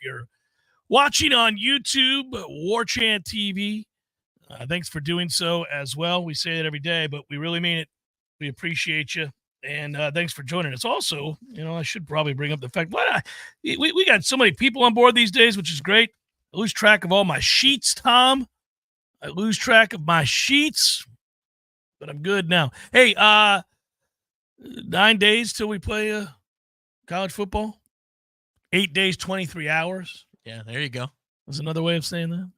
you're watching on YouTube, Warchant TV, thanks for doing so as well. We say it every day, but we really mean it. We appreciate you. And thanks for joining us. Also, I should probably bring up the fact, we got so many people on board these days, which is great. I lose track of all my sheets, Tom. I lose track of my sheets, but I'm good now. Hey, 9 days till we play college football. 8 days, 23 hours. Yeah, there you go. That's another way of saying that.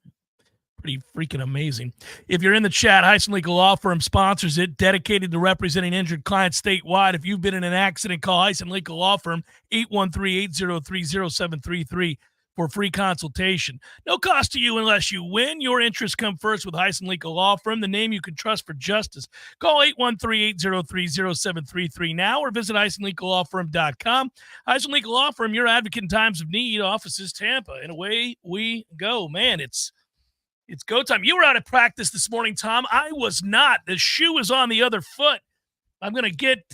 Pretty freaking amazing. If you're in the chat, Heisen Legal Law Firm sponsors it, dedicated to representing injured clients statewide. If you've been in an accident, call Heisen Legal Law Firm, 813-803-0733 for free consultation. No cost to you unless you win. Your interests come first with Heisen Legal Law Firm, the name you can trust for justice. Call 813-803-0733 now or visit HeisenLegalLawFirm.com. Heisen Legal Law Firm, your advocate in times of need. Offices Tampa. And away we go. Man, it's go time. You were out at practice this morning, Tom. I was not. The shoe is on the other foot. I'm going to get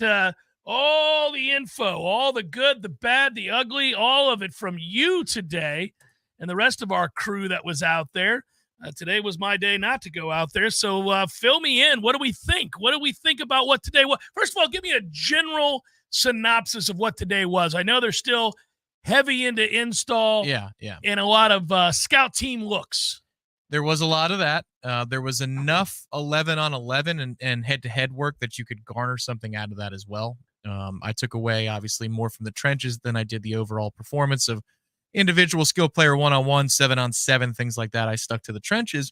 all the info, all the good, the bad, the ugly, all of it from you today and the rest of our crew that was out there. Today was my day not to go out there. So fill me in. What do we think? What do we think about what today was? First of all, give me a general synopsis of what today was. I know they're still heavy into install and a lot of scout team looks. There was a lot of that. There was enough 11 on 11 and head-to-head work that you could garner something out of that as well. I took away, obviously, more from the trenches than I did the overall performance of individual skill player 1-on-1, 7-on-7, things like that. I stuck to the trenches,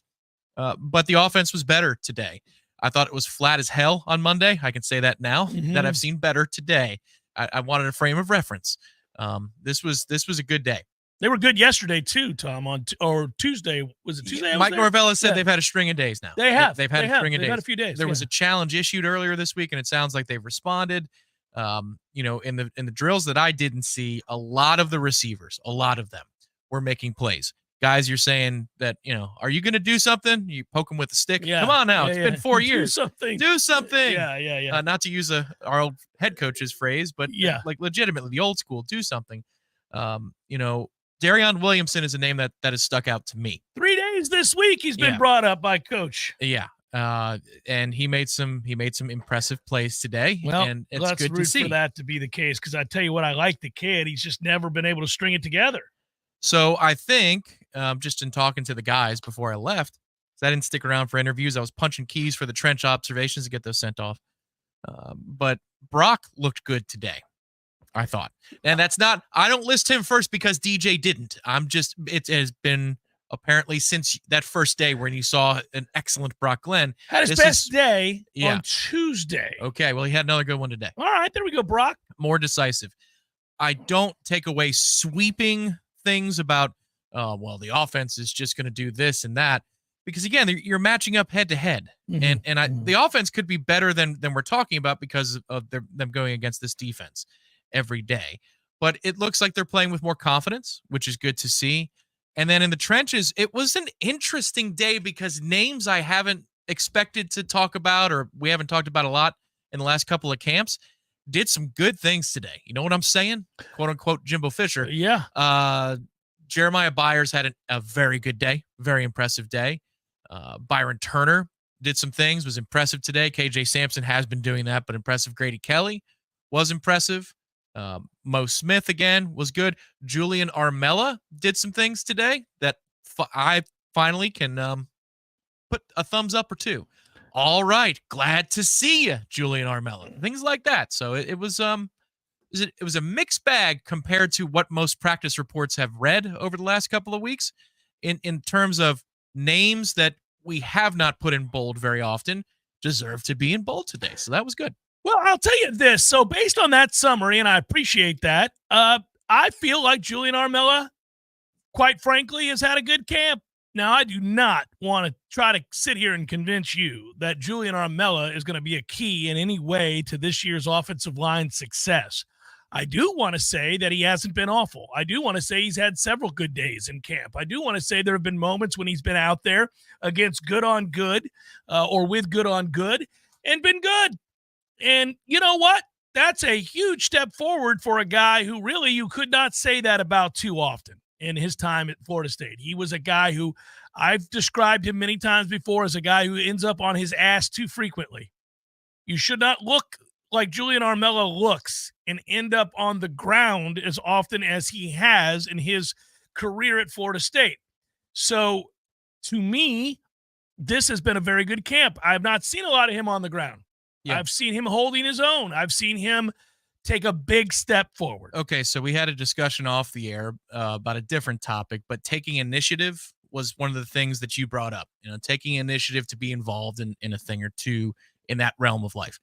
but the offense was better today. I thought it was flat as hell on Monday. I can say that now that I've seen better today. I wanted a frame of reference. This was a good day. They were good yesterday too, Tom. Or Tuesday, was it Tuesday? Mike Norvell has said they've had a string of days now. They have. They've had a string of days. They've had a few days. There was a challenge issued earlier this week, and it sounds like they've responded. In the drills that I didn't see, a lot of the receivers, a lot of them were making plays. Guys, you're saying that, are you going to do something? You poke them with a stick. Yeah. Come on now. It's been 4 years. Do something. Yeah. Not to use our old head coach's phrase, but like legitimately the old school, do something. Darion Williamson is a name that has stuck out to me. 3 days this week he's been brought up by coach. Yeah. And he made some impressive plays today. Well, and it's good to see for that to be the case, because I tell you what, I like the kid. He's just never been able to string it together. So I think, just in talking to the guys before I left, because I didn't stick around for interviews, I was punching keys for the trench observations to get those sent off. But Brock looked good today, I thought. And that's not, I don't list him first because DJ didn't. It has been apparently since that first day when you saw an excellent Brock Glenn. Had his best day on Tuesday. Okay, well, he had another good one today. All right, there we go, Brock. More decisive. I don't take away sweeping things about, the offense is just going to do this and that. Because, again, you're matching up head-to-head. The offense could be better than we're talking about because of them going against this defense every day. But it looks like they're playing with more confidence, which is good to see. And then in the trenches, it was an interesting day because names I haven't expected to talk about, or we haven't talked about a lot in the last couple of camps, did some good things today. You know what I'm saying? Quote unquote Jimbo Fisher. Yeah. Jeremiah Byers had a very good day, very impressive day. Byron Turner did some things, was impressive today. KJ Sampson has been doing that, but impressive. Grady Kelly was impressive. Mo Smith, again, was good. Julian Armella did some things today that I finally can put a thumbs up or two. All right. Glad to see you, Julian Armella. Things like that. So it was a mixed bag compared to what most practice reports have read over the last couple of weeks in terms of names that we have not put in bold very often deserve to be in bold today. So that was good. Well, I'll tell you this. So based on that summary, and I appreciate that, I feel like Julian Armella, quite frankly, has had a good camp. Now, I do not want to try to sit here and convince you that Julian Armella is going to be a key in any way to this year's offensive line success. I do want to say that he hasn't been awful. I do want to say he's had several good days in camp. I do want to say there have been moments when he's been out there against good on good or with good on good and been good. And you know what? That's a huge step forward for a guy who really you could not say that about too often. in his time at Florida State. He was a guy who I've described him many times before as a guy who ends up on his ass too frequently. You should not look like Julian Armello looks and end up on the ground as often as he has in his career at Florida State. So to me, this has been a very good camp. I've not seen a lot of him on the ground. Yeah. I've seen him holding his own. I've seen him take a big step forward. Okay, so we had a discussion off the air about a different topic, but taking initiative was one of the things that you brought up. Taking initiative to be involved in a thing or two in that realm of life.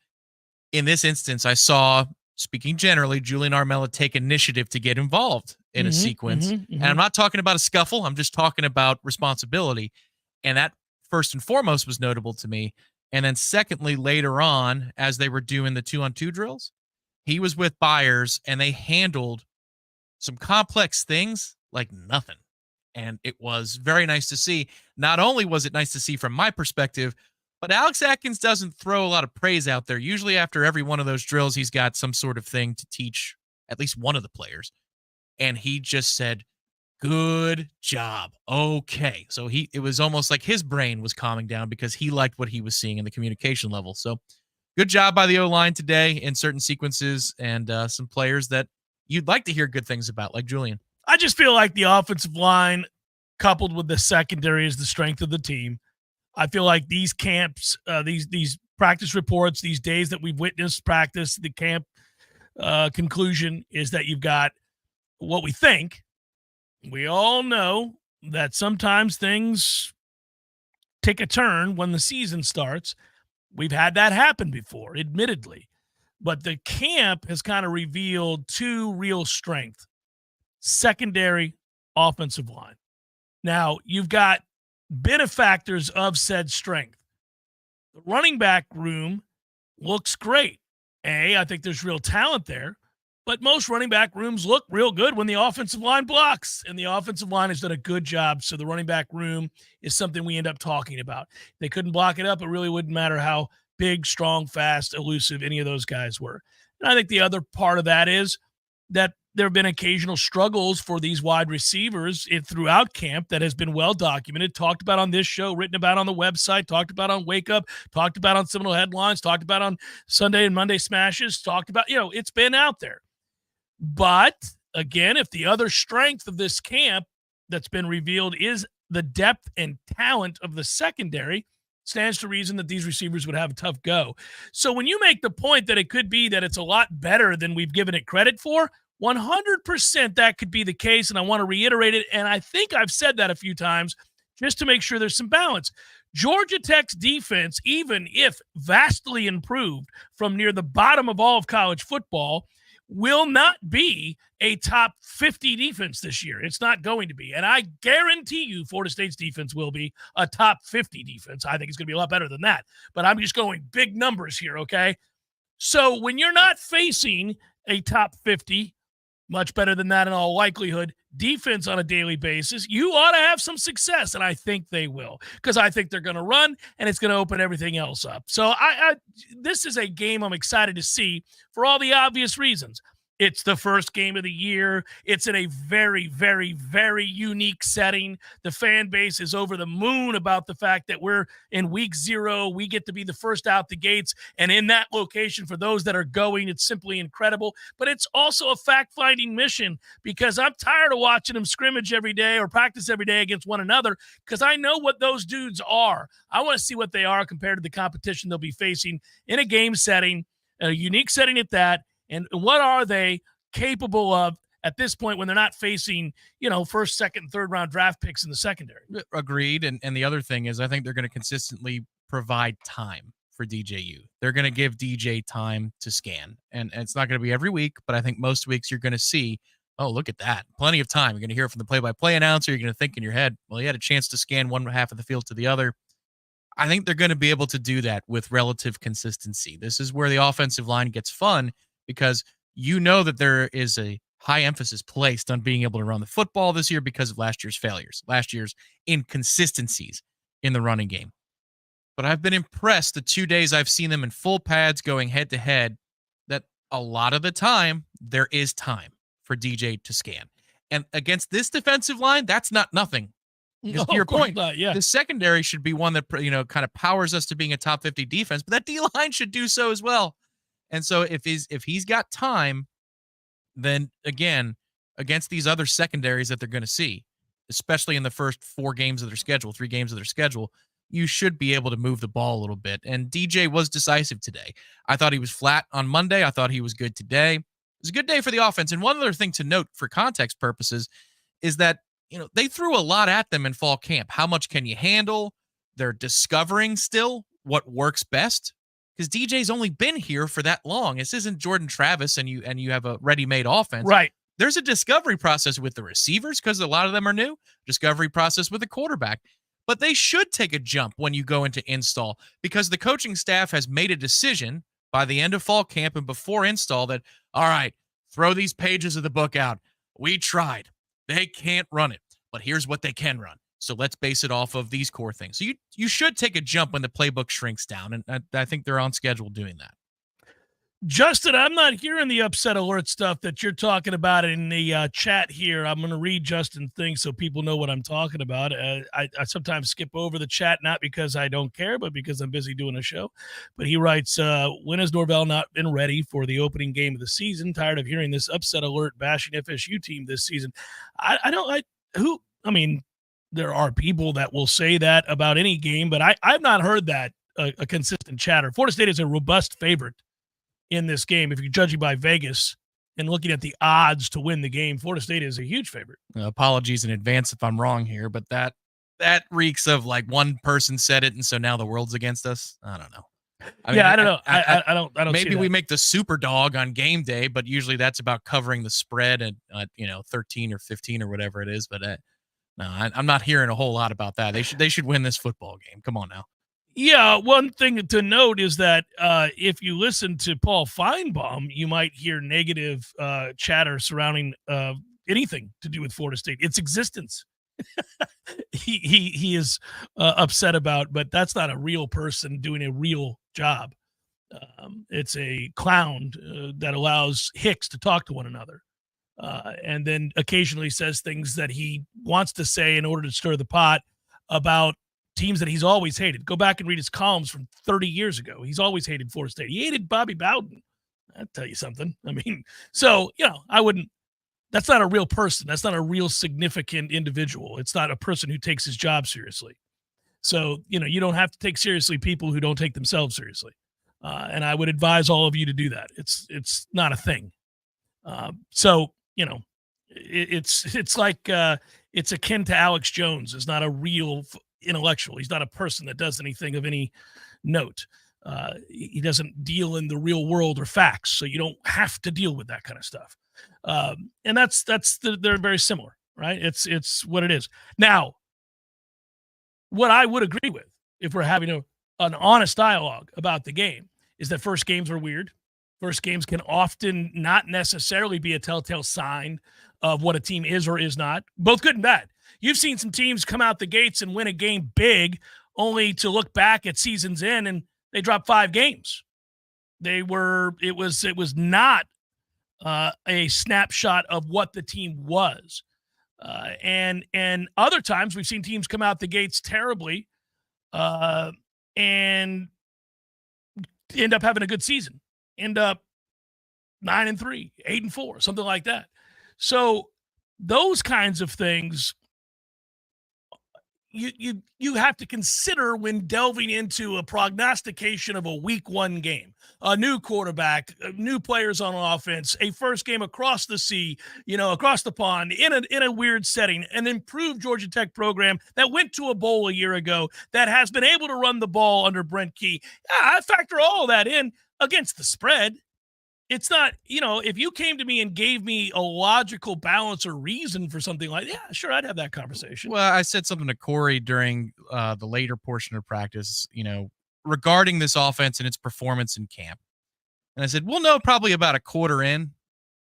In this instance, I saw, speaking generally, Julian Armello take initiative to get involved in a sequence. And I'm not talking about a scuffle. I'm just talking about responsibility. And that first and foremost was notable to me. And then secondly, later on, as they were doing the 2-on-2 drills, he was with Byers and they handled some complex things like nothing. And it was very nice to see. Not only was it nice to see from my perspective, but Alex Atkins doesn't throw a lot of praise out there. Usually after every one of those drills, he's got some sort of thing to teach at least one of the players. And he just said, good job. Okay. So it was almost like his brain was calming down because he liked what he was seeing in the communication level. So good job by the O-line today in certain sequences and some players that you'd like to hear good things about, like Julian. I just feel like the offensive line coupled with the secondary is the strength of the team. I feel like these camps, these practice reports, these days that we've witnessed practice, the camp conclusion is that you've got what we think. We all know that sometimes things take a turn when the season starts. We've had that happen before, admittedly. But the camp has kind of revealed two real strengths: secondary, offensive line. Now, you've got benefactors of said strength. The running back room looks great. I think there's real talent there, but most running back rooms look real good when the offensive line blocks, and the offensive line has done a good job. So the running back room is something we end up talking about. If they couldn't block it up, it really wouldn't matter how big, strong, fast, elusive any of those guys were. And I think the other part of that is that there have been occasional struggles for these wide receivers throughout camp that has been well documented, talked about on this show, written about on the website, talked about on Wake Up, talked about on Seminole Headlines, talked about on Sunday and Monday Smashes, talked about, it's been out there. But again, if the other strength of this camp that's been revealed is the depth and talent of the secondary, stands to reason that these receivers would have a tough go. So when you make the point that it could be that it's a lot better than we've given it credit for, 100% that could be the case, and I want to reiterate it, and I think I've said that a few times just to make sure there's some balance. Georgia Tech's defense, even if vastly improved from near the bottom of all of college football, will not be a top 50 defense this year. It's not going to be. And I guarantee you Florida State's defense will be a top 50 defense. I think it's going to be a lot better than that. But I'm just going big numbers here, okay? So when you're not facing a top 50, much better than that in all likelihood, defense on a daily basis, you ought to have some success, and I think they will, because I think they're going to run, and it's going to open everything else up. So this is a game I'm excited to see for all the obvious reasons. It's the first game of the year. It's in a very, very, very unique setting. The fan base is over the moon about the fact that we're in week 0. We get to be the first out the gates. And in that location, for those that are going, it's simply incredible. But it's also a fact-finding mission, because I'm tired of watching them scrimmage every day or practice every day against one another, because I know what those dudes are. I want to see what they are compared to the competition they'll be facing in a game setting, a unique setting at that. And what are they capable of at this point when they're not facing, first, second, third round draft picks in the secondary? Agreed. And the other thing is, I think they're going to consistently provide time for DJU. They're going to give DJ time to scan. And it's not going to be every week, but I think most weeks you're going to see, oh, look at that. Plenty of time. You're going to hear from the play-by-play announcer. You're going to think in your head, well, he had a chance to scan one half of the field to the other. I think they're going to be able to do that with relative consistency. This is where the offensive line gets fun, because that there is a high emphasis placed on being able to run the football this year because of last year's failures, last year's inconsistencies in the running game. But I've been impressed the 2 days I've seen them in full pads going head-to-head, that a lot of the time there is time for DJ to scan. And against this defensive line, that's not nothing. Because to your point, the secondary should be one that, kind of powers us to being a top 50 defense, but that D-line should do so as well. And so if he's got time, then again, against these other secondaries that they're going to see, especially in the first 3 games of their schedule, you should be able to move the ball a little bit. And DJ was decisive today. I thought he was flat on Monday. I thought he was good today. It was a good day for the offense. And one other thing to note for context purposes is that, they threw a lot at them in fall camp. How much can you handle? They're discovering still what works best, because DJ's only been here for that long. This isn't Jordan Travis and you have a ready-made offense. Right. There's a discovery process with the receivers because a lot of them are new, discovery process with the quarterback. But they should take a jump when you go into install, because the coaching staff has made a decision by the end of fall camp and before install that, all right, throw these pages of the book out. We tried. They can't run it, but here's what they can run. So let's base it off of these core things. So you should take a jump when the playbook shrinks down, and I think they're on schedule doing that. Justin, I'm not hearing the upset alert stuff that you're talking about in the chat here. I'm going to read Justin's thing so people know what I'm talking about. I sometimes skip over the chat, not because I don't care, but because I'm busy doing a show. But he writes, when has Norvell not been ready for the opening game of the season? Tired of hearing this upset alert bashing FSU team this season. There are people that will say that about any game, but I've not heard that a consistent chatter. Florida State is a robust favorite in this game. If you're judging by Vegas and looking at the odds to win the game, Florida State is a huge favorite. Apologies in advance if I'm wrong here, but that reeks of like one person said it, and so now the world's against us. I don't know. I don't know. I don't. Maybe we make the super dog on game day, but usually that's about covering the spread at 13 or 15 or whatever it is. But no, I'm not hearing a whole lot about that. They should win this football game. Come on now. Yeah, one thing to note is that if you listen to Paul Feinbaum, you might hear negative chatter surrounding anything to do with Florida State, its existence. he is upset about, but that's not a real person doing a real job. It's a clown that allows Hicks to talk to one another, and then occasionally says things that he wants to say in order to stir the pot about teams that he's always hated. Go back and read his columns from 30 years ago. He's always hated Florida State. He hated Bobby Bowden. I'll tell you something. So, I wouldn't, that's not a real person. That's not a real significant individual. It's not a person who takes his job seriously. So, you don't have to take seriously people who don't take themselves seriously. And I would advise all of you to do that. It's not a thing. It's like, it's akin to Alex Jones. It's not a real intellectual. He's not a person that does anything of any note. He doesn't deal in the real world or facts, so you don't have to deal with that kind of stuff. And they're very similar, right? It's what it is. Now, what I would agree with, if we're having an honest dialogue about the game, is that first games are weird. First games can often not necessarily be a telltale sign of what a team is or is not, both good and bad. You've seen some teams come out the gates and win a game big, only to look back at season's end and they dropped 5 games. It was not a snapshot of what the team was. And other times we've seen teams come out the gates terribly and end up having a good season, end up 9-3, 8-4, something like that. So those kinds of things you have to consider when delving into a prognostication of a week 1 game, a new quarterback, new players on offense, a first game across the sea, across the pond in a weird setting, an improved Georgia Tech program that went to a bowl a year ago that has been able to run the ball under Brent Key. I factor all of that in against the spread. It's not, if you came to me and gave me a logical balance or reason for something like, yeah, sure, I'd have that conversation. Well, I said something to Corey during the later portion of practice, regarding this offense and its performance in camp. And I said, we'll know probably about a quarter in,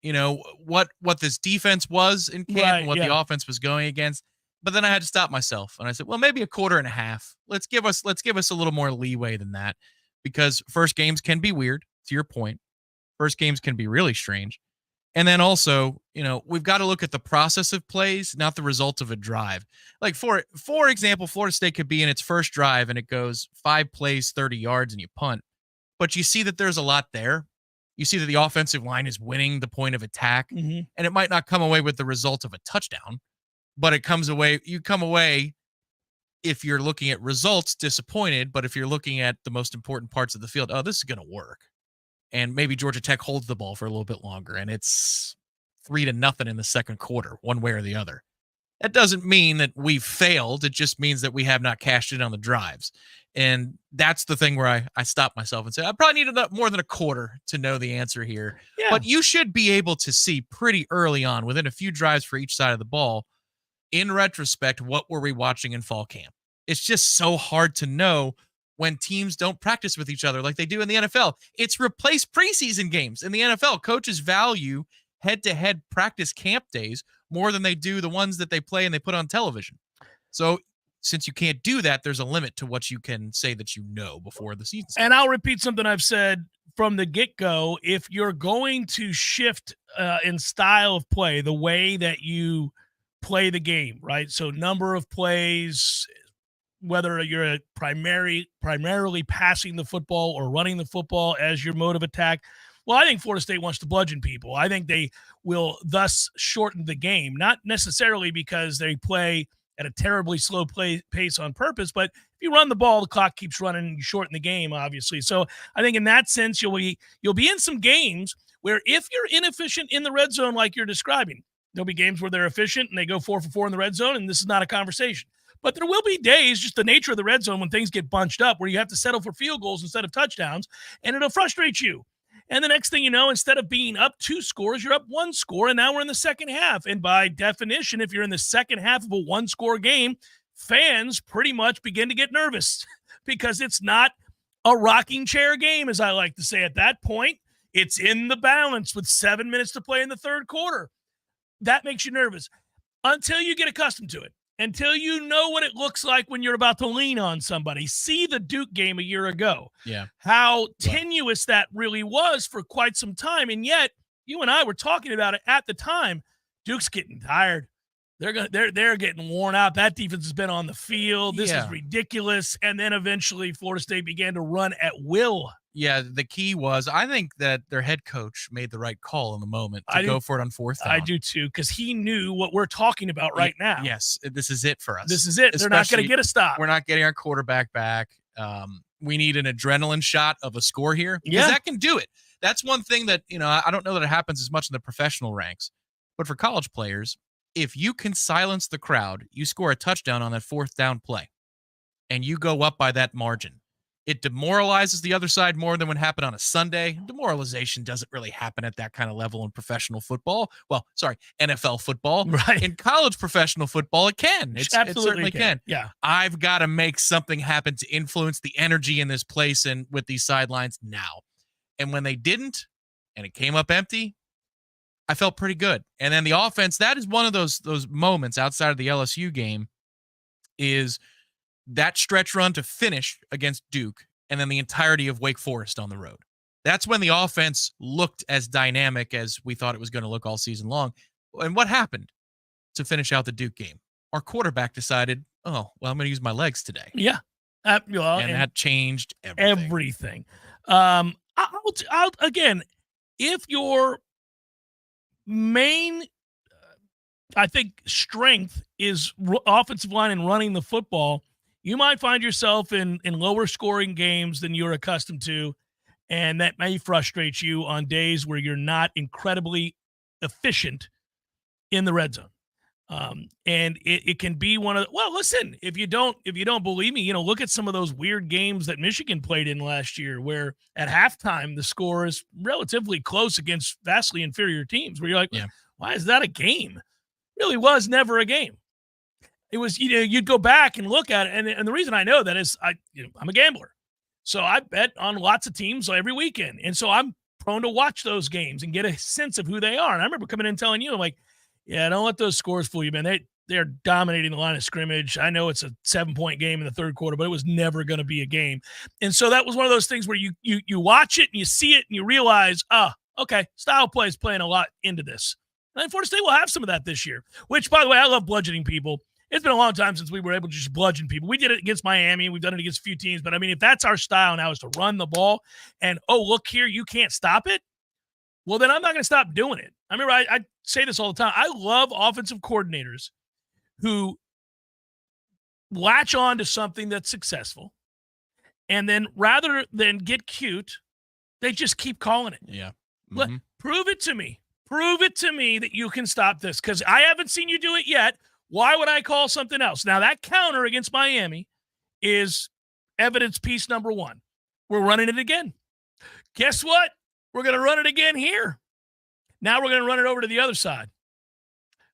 what this defense was in camp, right, and what the offense was going against. But then I had to stop myself. And I said, well, maybe a quarter and a half. Let's give us a little more leeway than that, because first games can be weird, to your point. First games can be really strange. And then also, we've got to look at the process of plays, not the result of a drive. Like for example, Florida State could be in its first drive and it goes 5 plays, 30 yards, and you punt. But you see that there's a lot there. You see that the offensive line is winning the point of attack, and it might not come away with the result of a touchdown, but you come away, if you're looking at results, disappointed. But if you're looking at the most important parts of the field, this is going to work. And maybe Georgia Tech holds the ball for a little bit longer, and it's 3-0 in the second quarter, one way or the other. That doesn't mean that we've failed. It just means that we have not cashed in on the drives. And that's the thing where I stop myself and say, I probably need more than a quarter to know the answer here. Yeah. But you should be able to see pretty early on, within a few drives for each side of the ball, in retrospect, what were we watching in fall camp? It's just so hard to know when teams don't practice with each other like they do in the NFL. It's replaced preseason games in the NFL. Coaches value head-to-head practice camp days more than they do the ones that they play and they put on television. So since you can't do that, there's a limit to what you can say that you know before the season starts. And I'll repeat something I've said from the get-go. If you're going to shift in style of play, the way that you play the game, right? So number of plays, whether you're primarily passing the football or running the football as your mode of attack, well, I think Florida State wants to bludgeon people. I think they will thus shorten the game, not necessarily because they play at a terribly slow pace on purpose, but if you run the ball, the clock keeps running and you shorten the game, obviously. So I think in that sense, you'll be in some games where if you're inefficient in the red zone like you're describing, there'll be games where they're efficient and they go 4 for 4 in the red zone, and this is not a conversation. But there will be days, just the nature of the red zone, when things get bunched up, where you have to settle for field goals instead of touchdowns, and it'll frustrate you. And the next thing you know, instead of being up 2 scores, you're up 1 score, and now we're in the second half. And by definition, if you're in the second half of a 1-score game, fans pretty much begin to get nervous because it's not a rocking chair game, as I like to say. At that point, it's in the balance with 7 minutes to play in the third quarter. That makes you nervous until you get accustomed to it. Until you know what it looks like when you're about to lean on somebody. See the Duke game a year ago. Yeah. How tenuous that really was for quite some time. And yet, you and I were talking about it at the time. Duke's getting tired. They're getting worn out. That defense has been on the field. This is ridiculous. And then eventually Florida State began to run at will. Yeah, the key was, I think that their head coach made the right call in the moment to go for it on 4th down. I do too, because he knew what we're talking about right now. Yes, this is it for us. This is it. They're not going to get a stop. We're not getting our quarterback back. We need an adrenaline shot of a score here, because that can do it. That's one thing that, I don't know that it happens as much in the professional ranks, but for college players, if you can silence the crowd, you score a touchdown on that 4th down play, and you go up by that margin. It demoralizes the other side more than would happen on a Sunday. Demoralization doesn't really happen at that kind of level in professional football. Well, sorry, NFL football. Right. In college professional football, it can. It certainly can. Yeah. I've got to make something happen to influence the energy in this place and with these sidelines now. And when they didn't, and it came up empty, I felt pretty good. And then the offense, that is one of those moments outside of the LSU game, is that stretch run to finish against Duke, and then the entirety of Wake Forest on the road. That's when the offense looked as dynamic as we thought it was going to look all season long. And what happened to finish out the Duke game? Our quarterback decided, I'm going to use my legs today. Yeah. And that changed everything. I'll again, if your main, I think, strength is offensive line and running the football, you might find yourself in lower scoring games than you're accustomed to, and that may frustrate you on days where you're not incredibly efficient in the red zone. And it can be one of listen, if you don't believe me, look at some of those weird games that Michigan played in last year, where at halftime the score is relatively close against vastly inferior teams, where you're like, why is that a game? It really was never a game. It was, you'd go back and look at it. And the reason I know that is I'm a gambler. So I bet on lots of teams every weekend. And so I'm prone to watch those games and get a sense of who they are. And I remember coming in and telling you, I'm like, don't let those scores fool you, man. They're dominating the line of scrimmage. I know it's a 7-point game in the third quarter, but it was never going to be a game. And so that was one of those things where you watch it and you see it and you realize, okay, style play is playing a lot into this. And Florida State will have some of that this year, which, by the way, I love bludgeoning people. It's been a long time since we were able to just bludgeon people. We did it against Miami. We've done it against a few teams. But, I mean, if that's our style now is to run the ball and, oh, look here, you can't stop it, well, then I'm not going to stop doing it. I remember I say this all the time. I love offensive coordinators who latch on to something that's successful, and then rather than get cute, they just keep calling it. Yeah. Mm-hmm. Prove it to me. Prove it to me that you can stop this, because I haven't seen you do it yet. Why would I call something else? Now, that counter against Miami is evidence piece number one. We're running it again. Guess what? We're going to run it again here. Now we're going to run it over to the other side.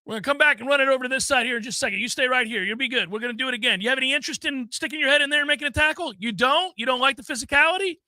We're going to come back and run it over to this side here in just a second. You stay right here. You'll be good. We're going to do it again. You have any interest in sticking your head in there and making a tackle? You don't? You don't like the physicality?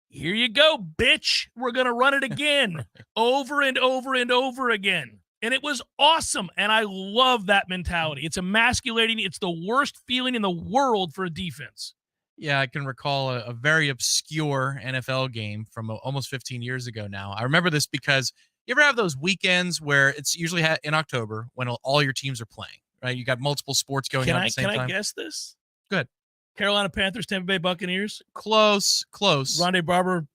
Here you go, bitch. We're going to run it again over and over and over again. And it was awesome, and I love that mentality. It's emasculating. It's the worst feeling in the world for a defense. Yeah, I can recall a very obscure NFL game from almost 15 years ago now. I remember this because you ever have those weekends where it's usually in October when all your teams are playing, right? You got multiple sports going on at the same time. Can I guess this? Good. Carolina Panthers, Tampa Bay Buccaneers. Close. Rondé Barber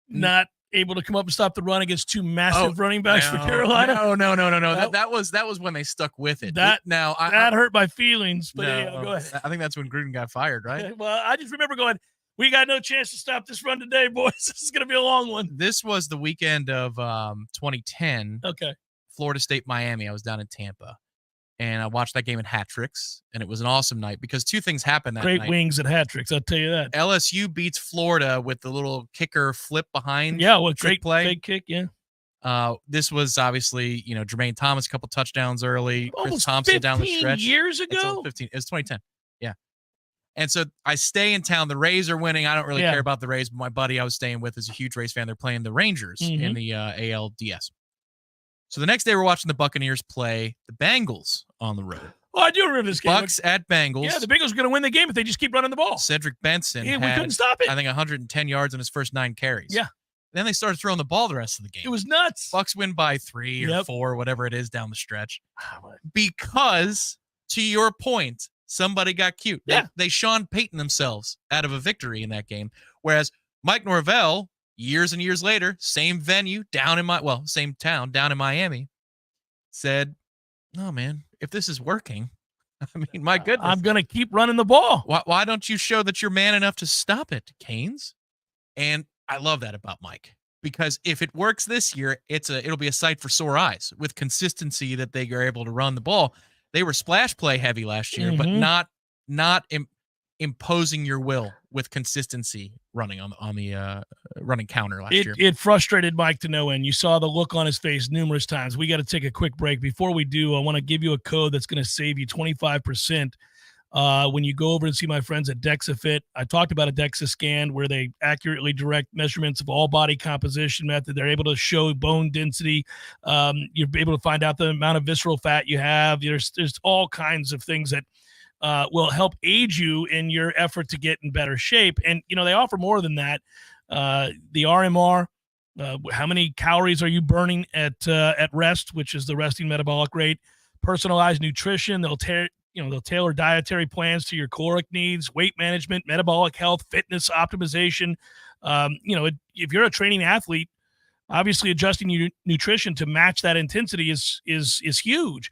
not able to come up and stop the run against two massive running backs for Carolina. No. That was when they stuck with it. That hurt my feelings. But go ahead. I think that's when Gruden got fired, right? Well, I just remember going, we got no chance to stop this run today, boys. This is going to be a long one. This was the weekend of 2010. Okay. Florida State, Miami. I was down in Tampa. And I watched that game in hat tricks, and it was an awesome night because two things happened that night. Great wings at hat tricks, I'll tell you that. LSU beats Florida with the little kicker flip behind. Yeah, what great play. Fake kick, yeah. This was obviously, Jermaine Thomas, a couple touchdowns early. Almost Chris Thompson down the stretch. 15 years ago? It was 2010. Yeah. And so I stay in town. The Rays are winning. I don't really care about the Rays, but my buddy I was staying with is a huge Rays fan. They're playing the Rangers in the ALDS. So the next day we're watching the Buccaneers play the Bengals on the road. Oh, I do remember this game. Bucks at Bengals. Yeah, the Bengals are going to win the game if they just keep running the ball. Cedric Benson we couldn't stop it. I think 110 yards in his first 9 carries. Yeah. Then they started throwing the ball the rest of the game. It was nuts. Bucks win by 3 or 4, whatever it is down the stretch. Because, to your point, somebody got cute. Yeah. They Sean Payton themselves out of a victory in that game. Whereas Mike Norvell, years and years later, same venue, same town, down in Miami, said, "No, man, if this is working, I mean, my goodness. I'm going to keep running the ball. Why don't you show that you're man enough to stop it, Canes?" And I love that about Mike, because if it works this year, it'll be a sight for sore eyes with consistency that they are able to run the ball. They were splash play heavy last year, but not imposing your will with consistency running on the running counter last year. It frustrated Mike to no end. You saw the look on his face numerous times. We got to take a quick break. Before we do, I want to give you a code that's going to save you 25% when you go over and see my friends at DexaFit. I talked about a DEXA scan where they accurately direct measurements of all body composition method. They're able to show bone density. You're able to find out the amount of visceral fat you have. There's all kinds of things that will help aid you in your effort to get in better shape. And, they offer more than that. The RMR, how many calories are you burning at rest, which is the resting metabolic rate, personalized nutrition. They'll tailor dietary plans to your caloric needs, weight management, metabolic health, fitness optimization. If you're a training athlete, obviously adjusting your nutrition to match that intensity is huge.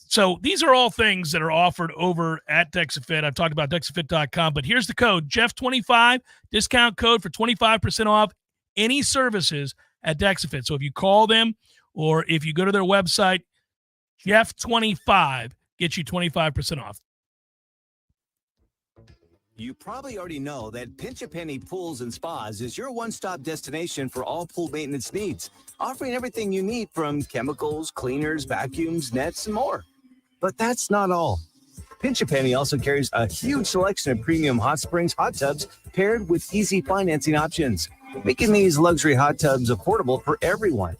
So these are all things that are offered over at DexaFit. I've talked about DexaFit.com, but here's the code, Jeff25, discount code for 25% off any services at DexaFit. So if you call them or if you go to their website, Jeff25 gets you 25% off. You probably already know that Pinch a Penny Pools and Spas is your one-stop destination for all pool maintenance needs, offering everything you need from chemicals, cleaners, vacuums, nets, and more. But that's not all. Pinch a Penny also carries a huge selection of premium hot springs hot tubs paired with easy financing options, making these luxury hot tubs affordable for everyone.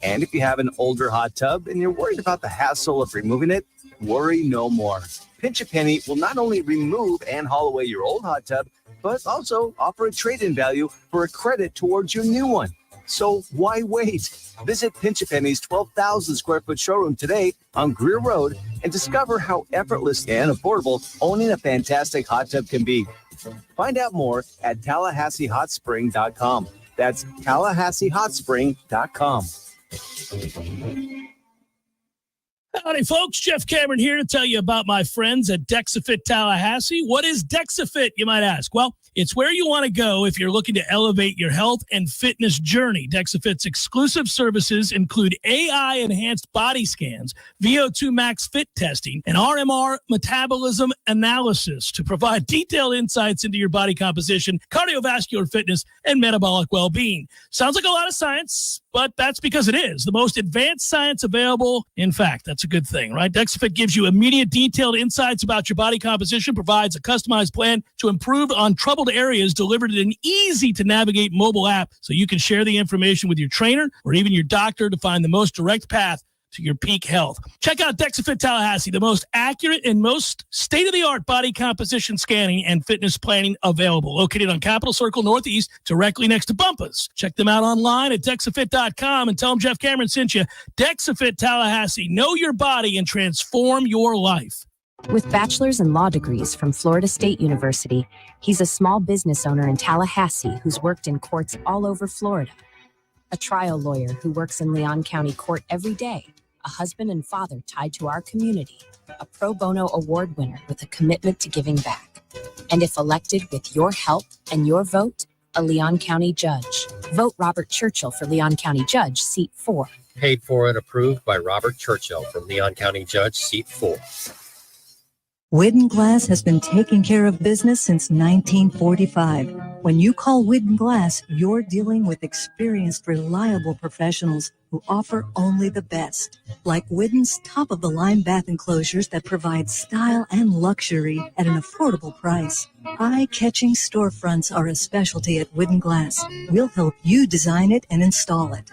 And if you have an older hot tub and you're worried about the hassle of removing it, worry no more. Pinch a Penny will not only remove and haul away your old hot tub, but also offer a trade-in value for a credit towards your new one. So why wait? Visit Pinch A Penny's 12,000 square foot showroom today on Greer Road and discover how effortless and affordable owning a fantastic hot tub can be. Find out more at TallahasseeHotSpring.com. That's TallahasseeHotSpring.com. Howdy, folks. Jeff Cameron here to tell you about my friends at DexaFit Tallahassee. What is DexaFit, you might ask? Well, it's where you want to go if you're looking to elevate your health and fitness journey. DexaFit's exclusive services include AI-enhanced body scans, VO2 max fit testing, and RMR metabolism analysis to provide detailed insights into your body composition, cardiovascular fitness, and metabolic well-being. Sounds like a lot of science, but that's because it is. The most advanced science available. In fact, that's a good thing, right? DexaFit gives you immediate detailed insights about your body composition, provides a customized plan to improve on troubled areas delivered in an easy-to-navigate mobile app so you can share the information with your trainer or even your doctor to find the most direct path to your peak health. Check out DexaFit Tallahassee, the most accurate and most state-of-the-art body composition scanning and fitness planning available. Located on Capitol Circle Northeast, directly next to Bumpus. Check them out online at DexaFit.com and tell them Jeff Cameron sent you. DexaFit Tallahassee. Know your body and transform your life. With bachelor's and law degrees from Florida State University, he's a small business owner in Tallahassee who's worked in courts all over Florida. A trial lawyer who works in Leon County Court every day. A husband and father tied to our community, a pro bono award winner with a commitment to giving back. And if elected with your help and your vote, a Leon County judge. Vote Robert Churchill for Leon County Judge, Seat 4. Paid for and approved by Robert Churchill for Leon County Judge, Seat 4. Widden Glass has been taking care of business since 1945. When you call Widden Glass, you're dealing with experienced, reliable professionals who offer only the best. Like Widden's top-of-the-line bath enclosures that provide style and luxury at an affordable price. Eye-catching storefronts are a specialty at Widden Glass. We'll help you design it and install it.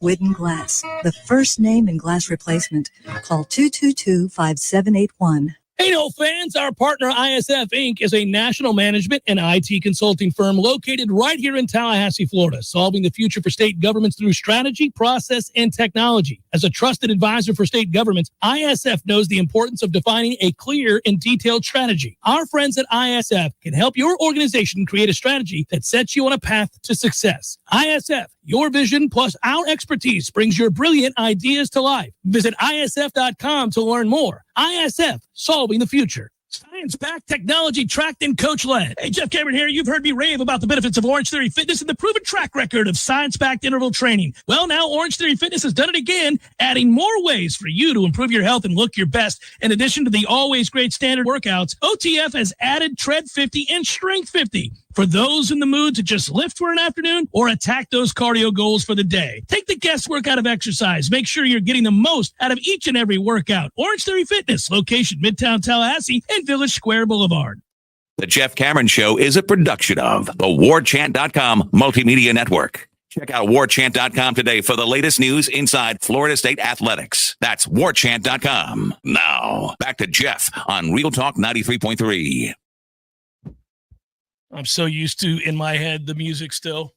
Widden Glass, the first name in glass replacement. Call 222-5781. Hey, no fans, our partner ISF Inc. is a national management and IT consulting firm located right here in Tallahassee, Florida, solving the future for state governments through strategy, process, and technology. As a trusted advisor for state governments, ISF knows the importance of defining a clear and detailed strategy. Our friends at ISF can help your organization create a strategy that sets you on a path to success. ISF, your vision plus our expertise brings your brilliant ideas to life. Visit ISF.com to learn more. ISF, solving the future. Science-backed, technology-tracked, and coach-led. Hey, Jeff Cameron here. You've heard me rave about the benefits of Orange Theory Fitness and the proven track record of science-backed interval training. Well, now Orange Theory Fitness has done it again, adding more ways for you to improve your health and look your best. In addition to the always great standard workouts, OTF has added Tread 50 and Strength 50 for those in the mood to just lift for an afternoon or attack those cardio goals for the day. Take the guesswork out of exercise. Make sure you're getting the most out of each and every workout. Orange Theory Fitness, location Midtown Tallahassee and Village Square Boulevard. The Jeff Cameron Show is a production of the Warchant.com Multimedia Network. Check out Warchant.com today for the latest news inside Florida State athletics. That's Warchant.com. Now, back to Jeff on Real Talk 93.3. I'm so used to, in my head, the music still.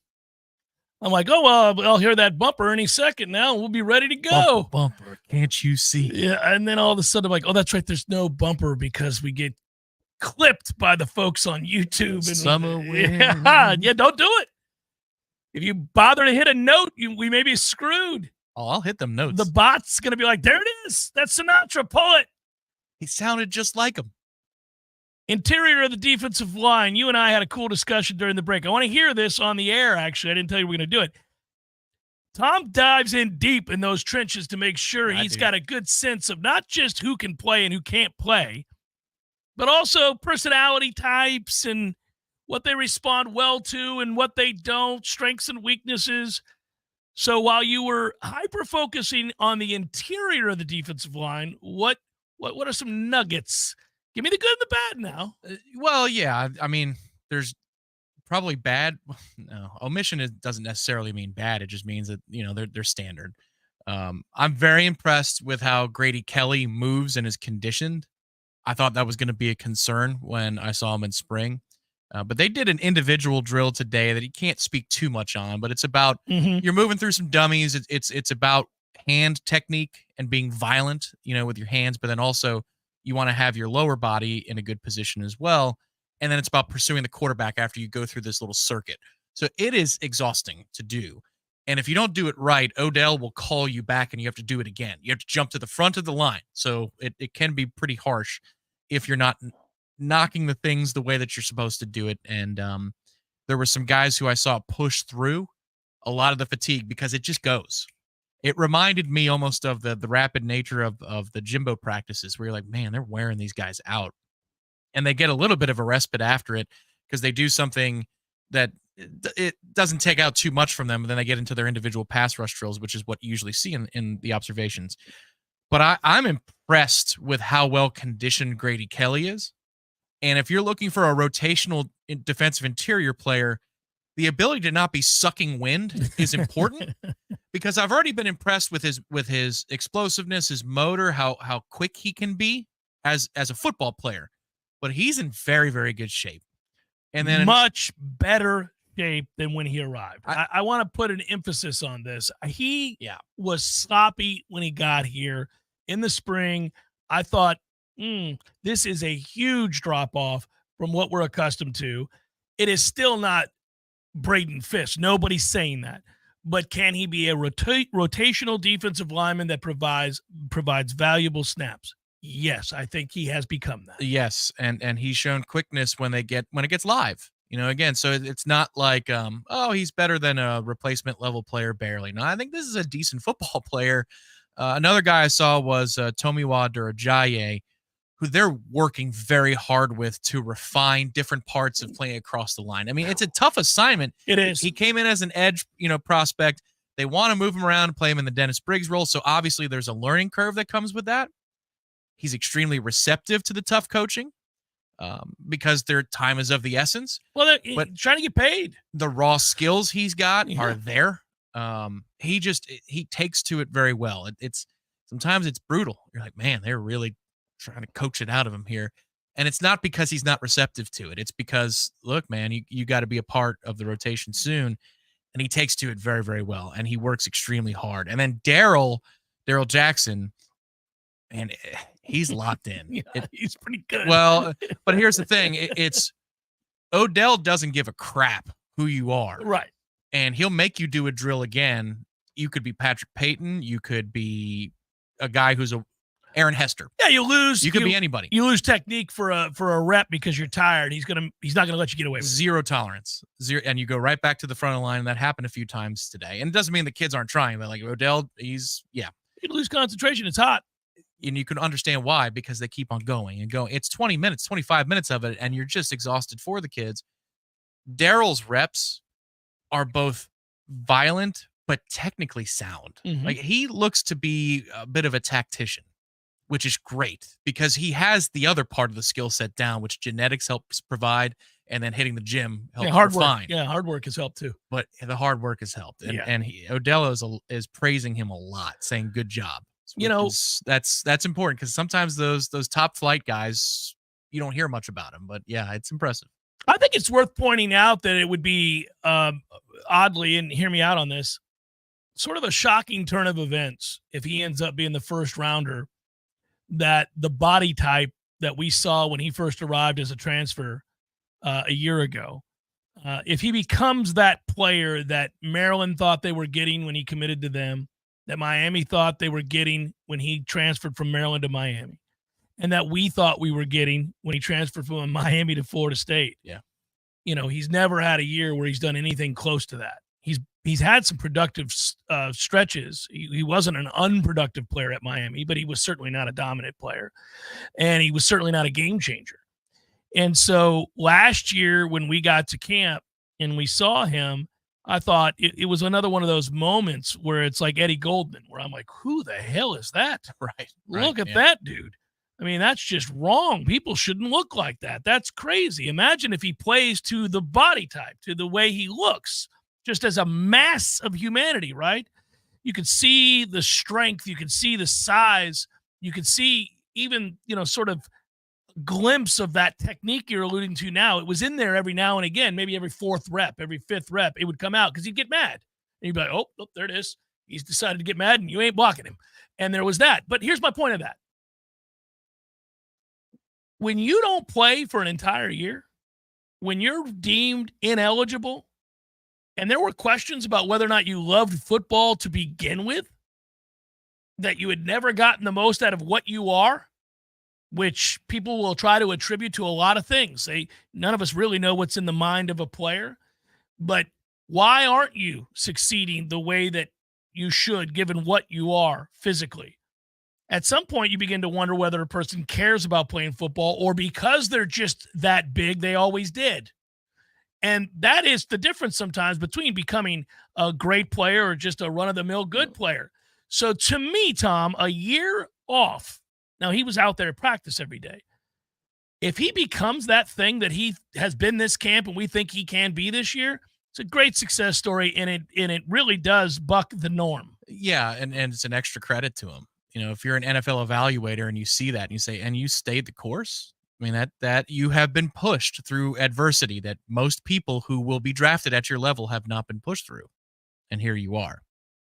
I'm like, oh, well, I'll hear that bumper any second now. We'll be ready to go. Bumper, can't you see? Yeah, and then all of a sudden I'm like, oh, that's right. There's no bumper because we get clipped by the folks on YouTube. And Summer wind. Yeah, don't do it. If you bother to hit a note, we may be screwed. Oh, I'll hit them notes. The bot's going to be like, there it is. That's Sinatra. Pull it. He sounded just like him. Interior of the defensive line. You and I had a cool discussion during the break. I want to hear this on the air, actually. I didn't tell you we're going to do it. Tom dives in deep in those trenches to make sure he's got a good sense of not just who can play and who can't play, but also personality types and what they respond well to and what they don't, strengths and weaknesses. So while you were hyper-focusing on the interior of the defensive line, what are some nuggets? Give me the good and the bad now. Well, yeah. I mean, there's probably bad. No, omission doesn't necessarily mean bad. It just means that, they're standard. I'm very impressed with how Grady Kelly moves and is conditioned. I thought that was going to be a concern when I saw him in spring. But they did an individual drill today that he can't speak too much on, but it's about you're moving through some dummies. It's about hand technique and being violent, with your hands, but then also you want to have your lower body in a good position as well. And then it's about pursuing the quarterback after you go through this little circuit. So it is exhausting to do. And if you don't do it right, Odell will call you back and you have to do it again. You have to jump to the front of the line. So it can be pretty harsh if you're not knocking the things the way that you're supposed to do it. And there were some guys who I saw push through a lot of the fatigue because it just goes. It reminded me almost of the rapid nature of the Jimbo practices where you're like, man, they're wearing these guys out. And they get a little bit of a respite after it because they do something that it doesn't take out too much from them. And then they get into their individual pass rush drills, which is what you usually see in the observations. But I'm impressed with how well conditioned Grady Kelly is. And if you're looking for a rotational defensive interior player, the ability to not be sucking wind is important because I've already been impressed with his explosiveness, his motor, how quick he can be as a football player. But he's in very, very good shape. And then much better shape than when he arrived. I want to put an emphasis on this. He was sloppy when he got here in the spring. I thought, this is a huge drop-off from what we're accustomed to. It is still not Braden Fisk. Nobody's saying that. But can he be a rotational defensive lineman that provides valuable snaps? Yes, I think he has become that. Yes, and he's shown quickness when it gets live. Again, so it's not like he's better than a replacement level player barely. No, I think this is a decent football player. Another guy I saw was Tomiwa Durajaye, who they're working very hard with to refine different parts of playing across the line. I mean, it's a tough assignment. It is. He came in as an edge, prospect. They want to move him around and play him in the Dennis Briggs role. So obviously there's a learning curve that comes with that. He's extremely receptive to the tough coaching because their time is of the essence. Well, but trying to get paid. The raw skills he's got are there. He takes to it very well. Sometimes it's brutal. You're like, man, they're really trying to coach it out of him here. And it's not because he's not receptive to it. It's because, look, man, you got to be a part of the rotation soon. And he takes to it very, very well. And he works extremely hard. And then Darryl Jackson, and he's locked in. He's pretty good. Well, but here's the thing. It's Odell doesn't give a crap who you are. Right. And he'll make you do a drill again. You could be Patrick Payton. You could be a guy who's Aaron Hester. Yeah, you lose. You could be anybody. You lose technique for a rep because you're tired. He's not gonna let you get away with it. Zero tolerance. And you go right back to the front of the line. And that happened a few times today. And it doesn't mean the kids aren't trying. But like Odell, You lose concentration. It's hot. And you can understand why, because they keep on going and going. It's 20 minutes, 25 minutes of it, and you're just exhausted for the kids. Darryl's reps are both violent but technically sound. Like he looks to be a bit of a tactician, which is great because he has the other part of the skill set down, which genetics helps provide, and then hitting the gym helps refine. Hard work has helped too. But the hard work has helped, and Odell is praising him a lot, saying good job. That's important because sometimes those top flight guys, you don't hear much about them, but yeah, it's impressive. I think it's worth pointing out that it would be oddly, and hear me out on this, sort of a shocking turn of events if he ends up being the first rounder, that the body type that we saw when he first arrived as a transfer a year ago, if he becomes that player that Maryland thought they were getting when he committed to them, that Miami thought they were getting when he transferred from Maryland to Miami, and that we thought we were getting when he transferred from Miami to Florida State. Yeah. He's never had a year where he's done anything close to that. He's had some productive stretches. He wasn't an unproductive player at Miami, but he was certainly not a dominant player, and he was certainly not a game changer. And so last year when we got to camp and we saw him, I thought it was another one of those moments where it's like Eddie Goldman, where I'm like, who the hell is that? Right. Look at that dude. I mean, that's just wrong. People shouldn't look like that. That's crazy. Imagine if he plays to the body type, to the way he looks, just as a mass of humanity, right? You could see the strength. You could see the size. You could see even, sort of glimpse of that technique you're alluding to now. It was in there every now and again, maybe every fourth rep, every fifth rep, it would come out because he'd get mad. And you'd be like, oh, there it is. He's decided to get mad and you ain't blocking him. And there was that. But here's my point of that. When you don't play for an entire year, when you're deemed ineligible, and there were questions about whether or not you loved football to begin with, that you had never gotten the most out of what you are, which people will try to attribute to a lot of things. None of us really know what's in the mind of a player, but why aren't you succeeding the way that you should, given what you are physically? At some point, you begin to wonder whether a person cares about playing football, or because they're just that big, they always did. And that is the difference sometimes between becoming a great player or just a run-of-the-mill good player. So to me, Tom, a year off, now he was out there at practice every day. If he becomes that thing that he has been this camp and we think he can be this year, it's a great success story, and it really does buck the norm. Yeah, and it's an extra credit to him. You know, if you're an NFL evaluator and you see that and you say, and you stayed the course, I mean, that you have been pushed through adversity that most people who will be drafted at your level have not been pushed through. And here you are.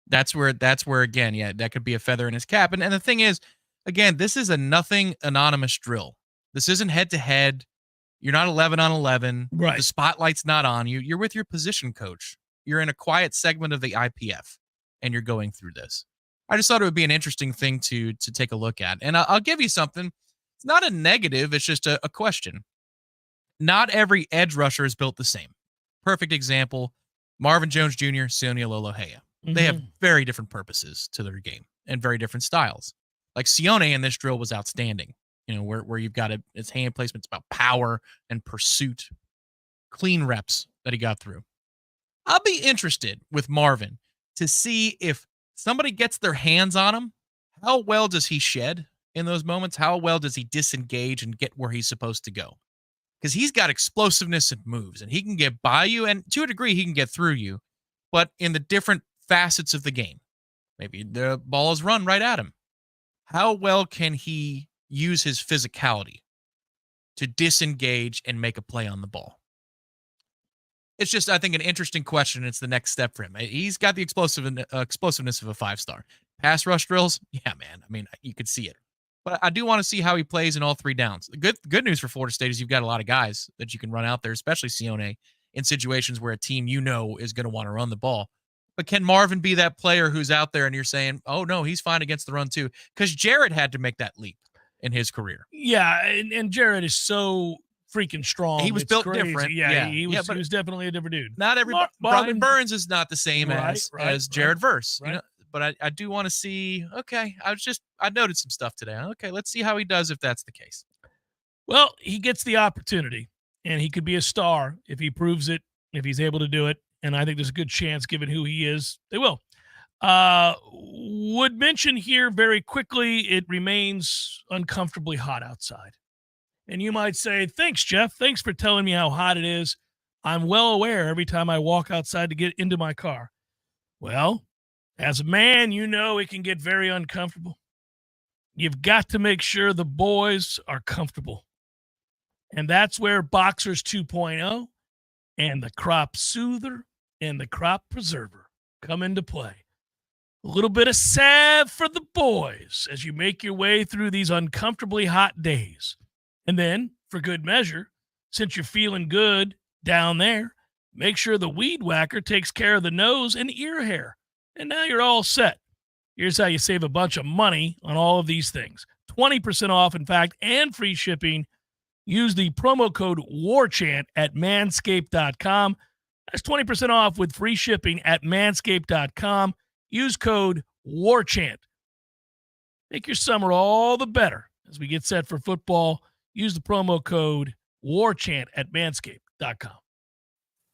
That's where again, yeah, that could be a feather in his cap. And the thing is, again, this is a nothing anonymous drill. This isn't head to head. You're not 11 on 11. Right. The spotlight's not on you. You're with your position coach. You're in a quiet segment of the IPF and you're going through this. I just thought it would be an interesting thing to take a look at. And I'll give you something. It's not a negative. It's just a question. Not every edge rusher is built the same. Perfect example, Marvin Jones Jr., Sione Lolohea. They have very different purposes to their game and very different styles. Like Sione in this drill was outstanding. You know, where you've got his hand placement's about power and pursuit, clean reps that he got through. I'll be interested with Marvin to see if somebody gets their hands on him, how well does he shed in those moments? How well does he disengage and get where he's supposed to go? Because he's got explosiveness and moves, and he can get by you, and to a degree, he can get through you, but in the different facets of the game. Maybe the ball is run right at him. How well can he use his physicality to disengage and make a play on the ball? It's just, I think, an interesting question. It's the next step for him. He's got the explosiveness of a 5-star. Pass rush drills, yeah, man. I mean, you could see it. But I do want to see how he plays in all three downs. The good news for Florida State is you've got a lot of guys that you can run out there, especially Sione, in situations where a team you know is going to want to run the ball. But can Marvin be that player who's out there and you're saying, oh, no, he's fine against the run too? Because Jared had to make that leap in his career. Yeah, and Jared is so freaking strong. He was built different. Yeah, he was definitely a different dude. Not everybody. Brian Burns is not the same as Jared Verse. Right. You know, but I do want to see. Okay, I noted some stuff today. Okay, let's see how he does if that's the case. Well, he gets the opportunity, and he could be a star if he proves it, if he's able to do it. And I think there's a good chance, given who he is, they will. Would mention here very quickly, it remains uncomfortably hot outside. And you might say, thanks, Jeff. Thanks for telling me how hot it is. I'm well aware every time I walk outside to get into my car. Well, as a man, you know it can get very uncomfortable. You've got to make sure the boys are comfortable. And that's where Boxers 2.0 and the Crop Soother and the Crop Preserver come into play. A little bit of salve for the boys as you make your way through these uncomfortably hot days. And then, for good measure, since you're feeling good down there, make sure the Weed Whacker takes care of the nose and ear hair. And now you're all set. Here's how you save a bunch of money on all of these things. 20% off, in fact, and free shipping. Use the promo code WARCHANT at manscaped.com. That's 20% off with free shipping at manscaped.com. Use code WARCHANT. Make your summer all the better as we get set for football. Use the promo code WARCHANT at manscaped.com.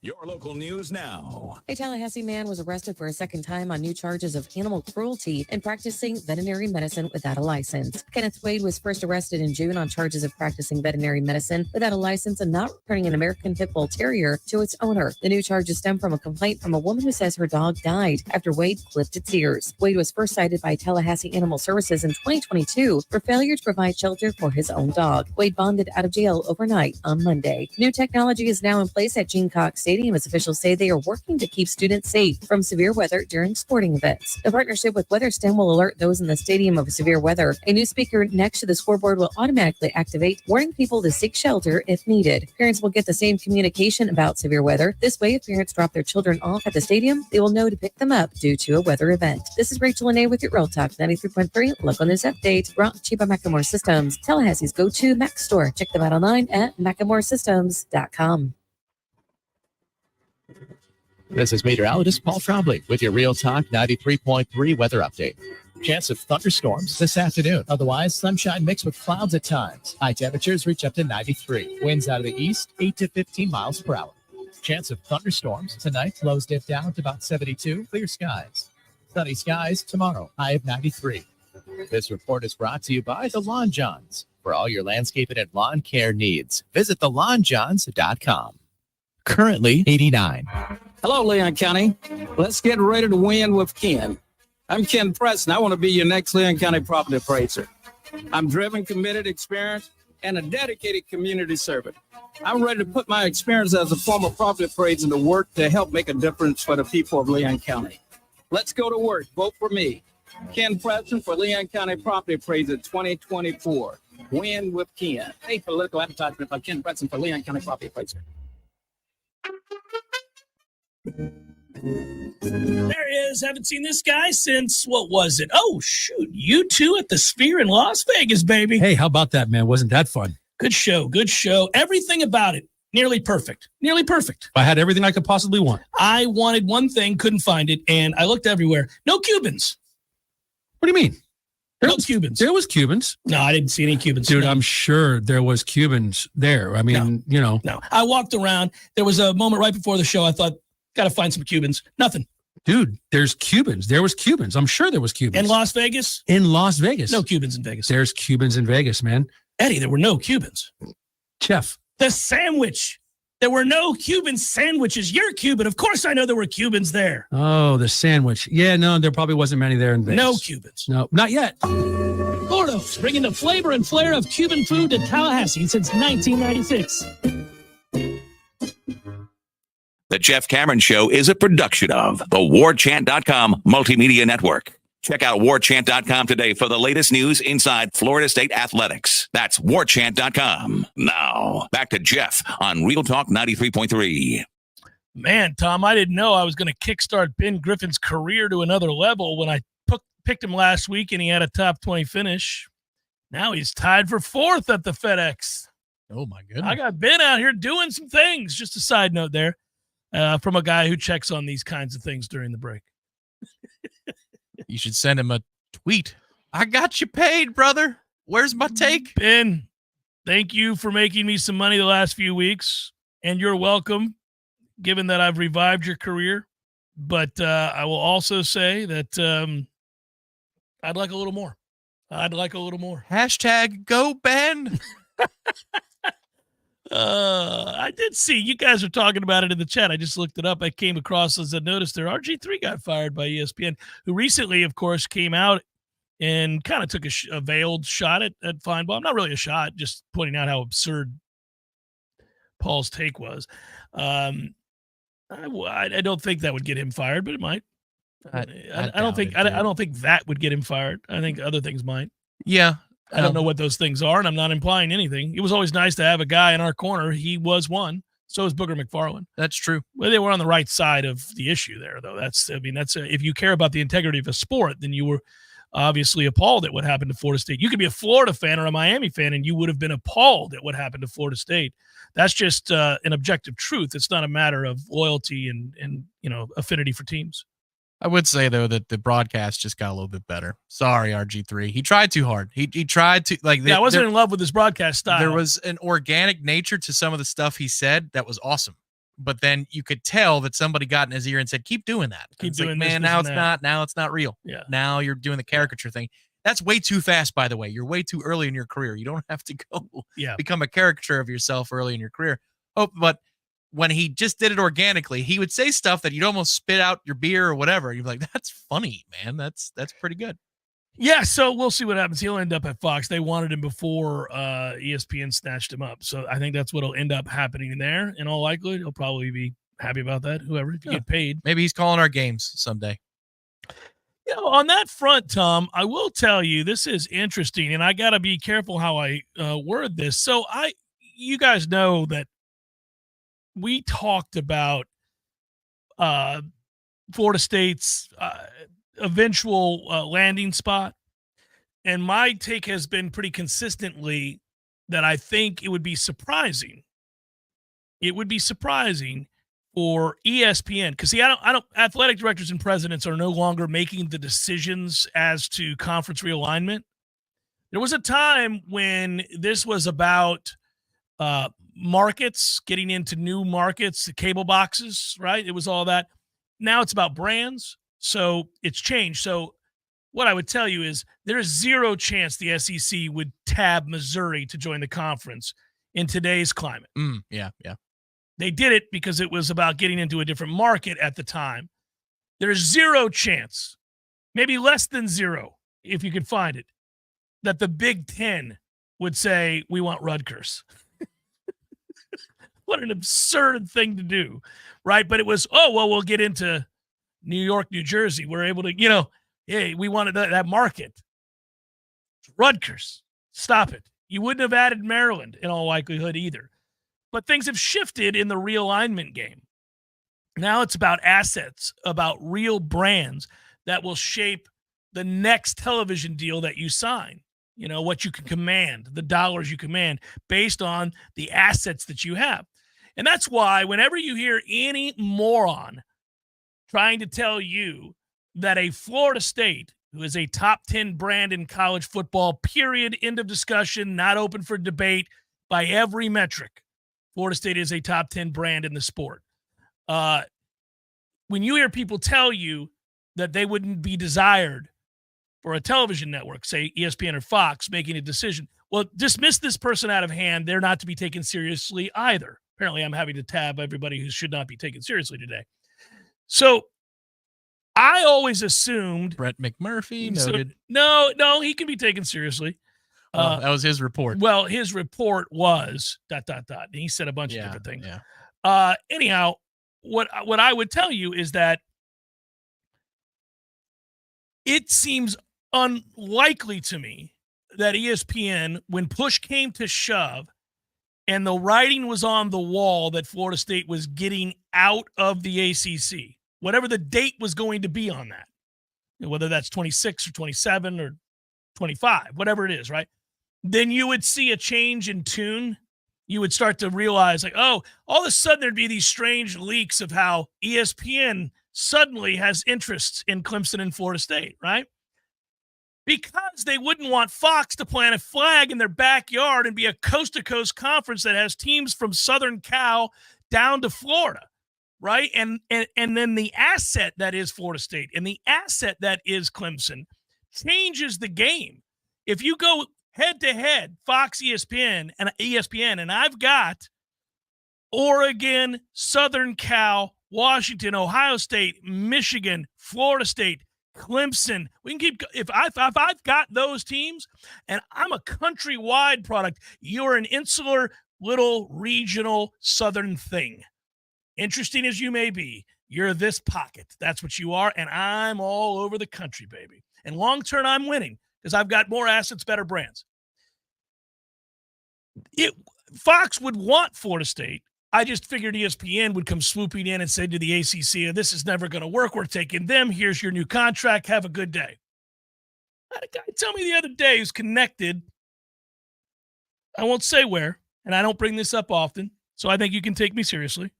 Your local news now. A Tallahassee man was arrested for a second time on new charges of animal cruelty and practicing veterinary medicine without a license. Kenneth Wade was first arrested in June on charges of practicing veterinary medicine without a license and not returning an American Pit Bull Terrier to its owner. The new charges stem from a complaint from a woman who says her dog died after Wade clipped its ears. Wade was first cited by Tallahassee Animal Services in 2022 for failure to provide shelter for his own dog. Wade bonded out of jail overnight on Monday. New technology is now in place at Gene Cox Stadium as officials say they are working to keep students safe from severe weather during sporting events. The partnership with WeatherStem will alert those in the stadium of severe weather. A new speaker next to the scoreboard will automatically activate, warning people to seek shelter if needed. Parents will get the same communication about severe weather. This way, if parents drop their children off at the stadium, they will know to pick them up due to a weather event. This is Rachel Lene with your Real Talk 93.3 local news update, brought to you by Macklemore Systems, Tallahassee's go-to Mac store. Check them out online at MaclemoreSystems.com. This is meteorologist Paul Trombley with your Real Talk 93.3 weather update. Chance of thunderstorms this afternoon. Otherwise, sunshine mixed with clouds at times. High temperatures reach up to 93. Winds out of the east, 8 to 15 miles per hour. Chance of thunderstorms tonight. Lows dip down to about 72. Clear skies. Sunny skies tomorrow. High of 93. This report is brought to you by the Lawn Johns. For all your landscaping and lawn care needs, visit thelawnjohns.com. Currently 89. Hello, Leon County. Let's get ready to win with Ken. I'm Ken Preston. I want to be your next Leon County property appraiser. I'm driven, committed, experienced, and a dedicated community servant. I'm ready to put my experience as a former property appraiser to work to help make a difference for the people of Leon County. Let's go to work. Vote for me. Ken Preston for Leon County Property Appraiser 2024. Win with Ken. Hey, political advertisement by Ken Preston for Leon County Property Appraiser. There he is. Haven't seen this guy since, what was it? Oh, shoot. U2 at the Sphere in Las Vegas, baby. Hey, how about that, man? Wasn't that fun? Good show. Good show. Everything about it. Nearly perfect. Nearly perfect. I had everything I could possibly want. I wanted one thing, couldn't find it, and I looked everywhere. No Cubans. What do you mean? No Cubans. There was Cubans. No, I didn't see any Cubans. Dude, no. I'm sure there was Cubans there. I mean, you know. No, I walked around. There was a moment right before the show. I thought, got to find some Cubans. Nothing. Dude, there's Cubans. There was Cubans. I'm sure there was Cubans. In Las Vegas? In Las Vegas. No Cubans in Vegas. There's Cubans in Vegas, man. Eddie, there were no Cubans. Jeff. The sandwich. There were no Cuban sandwiches. You're Cuban. Of course I know there were Cubans there. Oh, the sandwich. Yeah, no, there probably wasn't many there in Vegas. No Cubans. No, not yet. Gordo's, bringing the flavor and flair of Cuban food to Tallahassee since 1996. The Jeff Cameron Show is a production of the Warchant.com Multimedia Network. Check out Warchant.com today for the latest news inside Florida State athletics. That's Warchant.com. Now, back to Jeff on Real Talk 93.3. Man, Tom, I didn't know I was going to kickstart Ben Griffin's career to another level when I picked him last week and he had a top 20 finish. Now he's tied for fourth at the FedEx. Oh, my goodness. I got Ben out here doing some things. Just a side note there from a guy who checks on these kinds of things during the break. You should send him a tweet. I got you paid, brother. Where's my take? Ben, thank you for making me some money the last few weeks, and you're welcome, given that I've revived your career. But I will also say that I'd like a little more. I'd like a little more. Hashtag go Ben. I did see you guys are talking about it in the chat. I just looked it up. I came across as I noticed there RG3 got fired by ESPN, who recently, of course, came out and kind of took a veiled shot at Feinbaum. Not really a shot, just pointing out how absurd Paul's take was. I don't think that would get him fired, but it might. I don't think that would get him fired. I think other things might. Yeah. I don't know what those things are, and I'm not implying anything. It was always nice to have a guy in our corner. He was one. So is Booger McFarland. That's true. Well, they were on the right side of the issue there, though. If you care about the integrity of a sport, then you were obviously appalled at what happened to Florida State. You could be a Florida fan or a Miami fan, and you would have been appalled at what happened to Florida State. That's just an objective truth. It's not a matter of loyalty and affinity for teams. I would say, though, that the broadcast just got a little bit better. Sorry, RG3. He tried too hard. He tried to, I wasn't in love with his broadcast style. There was an organic nature to some of the stuff he said that was awesome. but then you could tell that somebody got in his ear and said, keep doing that. Keep It's doing like, this, man, this, now and it's that. not real. Yeah. Now you're doing the caricature thing. That's way too fast, by the way. You're way too early in your career. You don't have to go become a caricature of yourself early in your career. Oh, but when he just did it organically, he would say stuff that you'd almost spit out your beer or whatever. You'd be like, that's funny, man. That's pretty good. Yeah, so we'll see what happens. He'll end up at Fox. They wanted him before ESPN snatched him up. So I think that's what'll end up happening there. In all likelihood, he'll probably be happy about that, whoever, if you get paid. Maybe he's calling our games someday. You know, on that front, Tom, I will tell you, this is interesting, and I got to be careful how I word this. So you guys know that we talked about Florida State's eventual landing spot. And my take has been pretty consistently that I think it would be surprising. It would be surprising for ESPN, because see, I don't. Athletic directors and presidents are no longer making the decisions as to conference realignment. There was a time when this was about markets, getting into new markets, the cable boxes, right? It was all that. Now it's about brands. So it's changed. So what I would tell you is there's zero chance the SEC would tab Missouri to join the conference in today's climate. Yeah. They did it because it was about getting into a different market at the time. There's zero chance, maybe less than zero, if you could find it, that the Big Ten would say, we want Rutgers. What an absurd thing to do, right? But it was, we'll get into New York, New Jersey. We're able to, hey, we wanted that market. Rutgers, stop it. You wouldn't have added Maryland in all likelihood either. But things have shifted in the realignment game. Now it's about assets, about real brands that will shape the next television deal that you sign. You know, what you can command, the dollars you command based on the assets that you have. And that's why whenever you hear any moron trying to tell you that a Florida State, who is a top 10 brand in college football, period, end of discussion, not open for debate by every metric, Florida State is a top 10 brand in the sport. When you hear people tell you that they wouldn't be desired for a television network, say ESPN or Fox, making a decision, well, dismiss this person out of hand. They're not to be taken seriously either. Apparently, I'm having to tab everybody who should not be taken seriously today. So I always assumed Brett McMurphy noted. No, he can be taken seriously. That was his report. Well, his report was ... And he said a bunch of different things. Yeah. Anyhow, what I would tell you is that it seems unlikely to me that ESPN, when push came to shove and the writing was on the wall that Florida State was getting out of the ACC, whatever the date was going to be on that, whether that's 26 or 27 or 25, whatever it is, right? Then you would see a change in tune. You would start to realize, like, all of a sudden there'd be these strange leaks of how ESPN suddenly has interests in Clemson and Florida State, right? Because they wouldn't want Fox to plant a flag in their backyard and be a coast-to-coast conference that has teams from Southern Cal down to Florida, right? And then the asset that is Florida State and the asset that is Clemson changes the game. If you go head-to-head, Fox, ESPN, and I've got Oregon, Southern Cal, Washington, Ohio State, Michigan, Florida State, Clemson. We can keep, if I've got those teams and I'm a countrywide product, you're an insular little regional Southern thing. Interesting as you may be, you're this pocket. That's what you are. And I'm all over the country, baby. And long term, I'm winning because I've got more assets, better brands. Fox would want Florida State. I just figured ESPN would come swooping in and say to the ACC, this is never going to work. We're taking them. Here's your new contract. Have a good day. I had a guy tell me the other day who's connected. I won't say where, and I don't bring this up often, so I think you can take me seriously.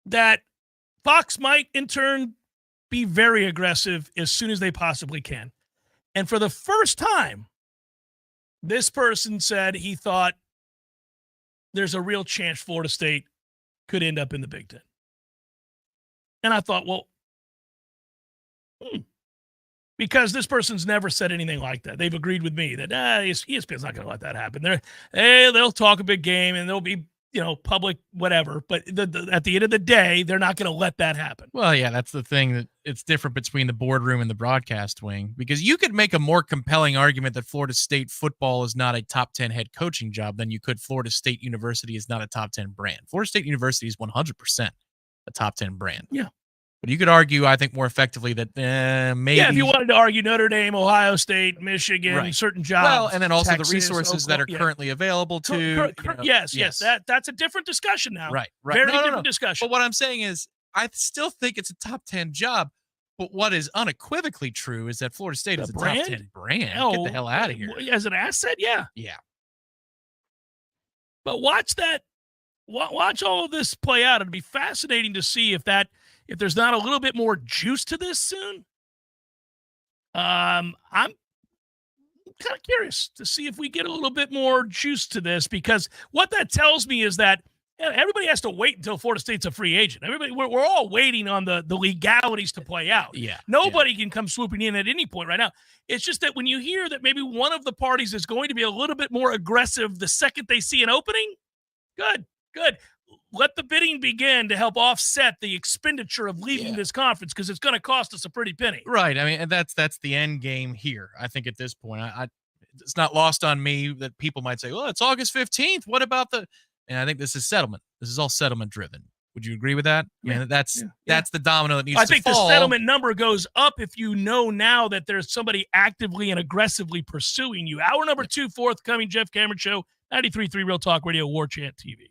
That Fox might, in turn, be very aggressive as soon as they possibly can. And for the first time, this person said he thought there's a real chance Florida State could end up in the Big Ten. And I thought, well, because this person's never said anything like that. They've agreed with me that ESPN's not going to let that happen. They'll talk a big game and they'll be, public whatever. But at the end of the day, they're not going to let that happen. Well, yeah, that's the thing, that it's different between the boardroom and the broadcast wing, because you could make a more compelling argument that Florida State football is not a top 10 head coaching job than you could Florida State University is not a top 10 brand. Florida State University is 100% a top 10 brand. Yeah. But you could argue, I think, more effectively that maybe. Yeah, if you wanted to argue Notre Dame, Ohio State, Michigan, certain jobs. Well, and then also Texas, the resources that are currently available to. Yes. That's a different discussion now. Right. Very different discussion. But what I'm saying is, I still think it's a top 10 job. But what is unequivocally true is that Florida State is a top 10 brand. Get the hell out of here. As an asset, yeah. Yeah. But watch all of this play out. It'd be fascinating to see if there's not a little bit more juice to this soon. I'm kind of curious to see if we get a little bit more juice to this, because what that tells me is that everybody has to wait until Florida State's a free agent. We're all waiting on the legalities to play out. Yeah. Nobody can come swooping in at any point right now. It's just that when you hear that maybe one of the parties is going to be a little bit more aggressive the second they see an opening, good. Let the bidding begin to help offset the expenditure of leaving this conference, because it's going to cost us a pretty penny. Right. I mean, and that's the end game here. I think at this point, it's not lost on me that people might say, well, it's August 15th. What about and I think this is settlement. This is all settlement driven. Would you agree with that? Yeah. That's the domino that needs to fall. I think the settlement number goes up if you know now that there's somebody actively and aggressively pursuing you. Hour number 2, forthcoming. Jeff Cameron Show, 93.3 Real Talk Radio, Warchant TV.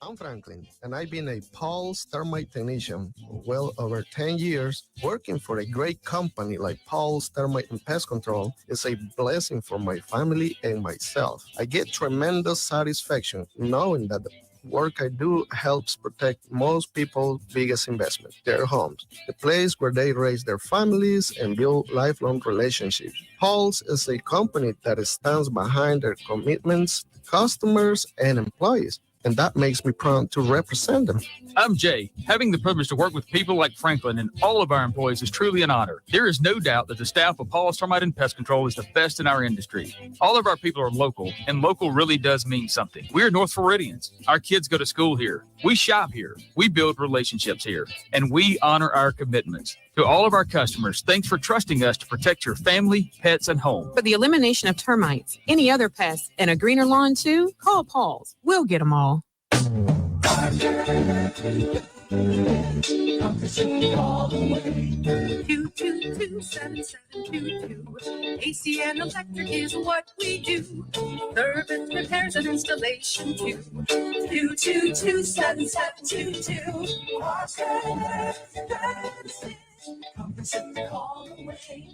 I'm Franklin, and I've been a Paul's Termite technician for well over 10 years. Working for a great company like Paul's Termite and Pest Control is a blessing for my family and myself. I get tremendous satisfaction knowing that the work I do helps protect most people's biggest investment, their homes, the place where they raise their families and build lifelong relationships. Paul's is a company that stands behind their commitments to customers and employees, and that makes me proud to represent them. I'm Jay. Having the privilege to work with people like Franklin and all of our employees is truly an honor. There is no doubt that the staff of Paul's Termite and Pest Control is the best in our industry. All of our people are local, and local really does mean something. We're North Floridians. Our kids go to school here. We shop here. We build relationships here, and we honor our commitments. To all of our customers, thanks for trusting us to protect your family, pets, and home. For the elimination of termites, any other pests, and a greener lawn too, call Paul's. We'll get them all. AC and electric is what we do. Service, repairs, and installation too. 222-7722. Come Pacific all the way.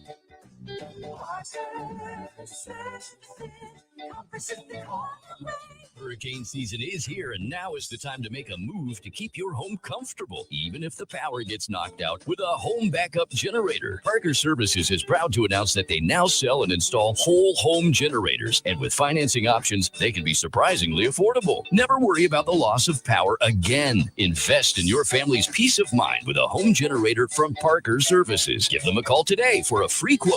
Hurricane season is here, and now is the time to make a move to keep your home comfortable, even if the power gets knocked out, with a home backup generator. Parker Services is proud to announce that they now sell and install whole home generators, and with financing options, they can be surprisingly affordable. Never worry about the loss of power again. Invest in your family's peace of mind with a home generator from Parker Services. Give them a call today for a free quote.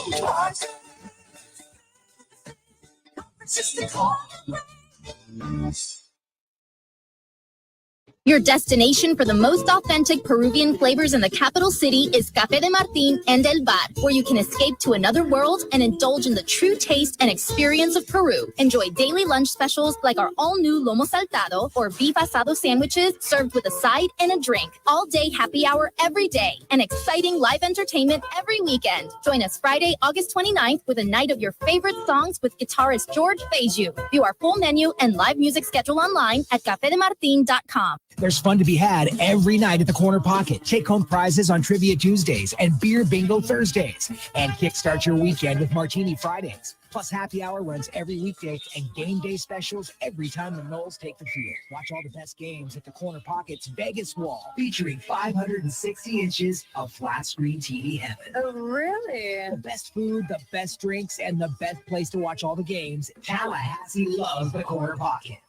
Your destination for the most authentic Peruvian flavors in the capital city is Café de Martín and El Bar, where you can escape to another world and indulge in the true taste and experience of Peru. Enjoy daily lunch specials like our all-new lomo saltado or beef asado sandwiches served with a side and a drink. All-day happy hour every day and exciting live entertainment every weekend. Join us Friday, August 29th with a night of your favorite songs with guitarist George Feiju. View our full menu and live music schedule online at cafedemartin.com. There's fun to be had every night at the Corner Pocket. Take-home prizes on Trivia Tuesdays and Beer Bingo Thursdays. And kickstart your weekend with Martini Fridays. Plus, happy hour runs every weekday and game day specials every time the Noles take the field. Watch all the best games at the Corner Pocket's Vegas Wall, featuring 560 inches of flat screen TV heaven. Oh, really? The best food, the best drinks, and the best place to watch all the games. Tallahassee loves the Corner Pocket.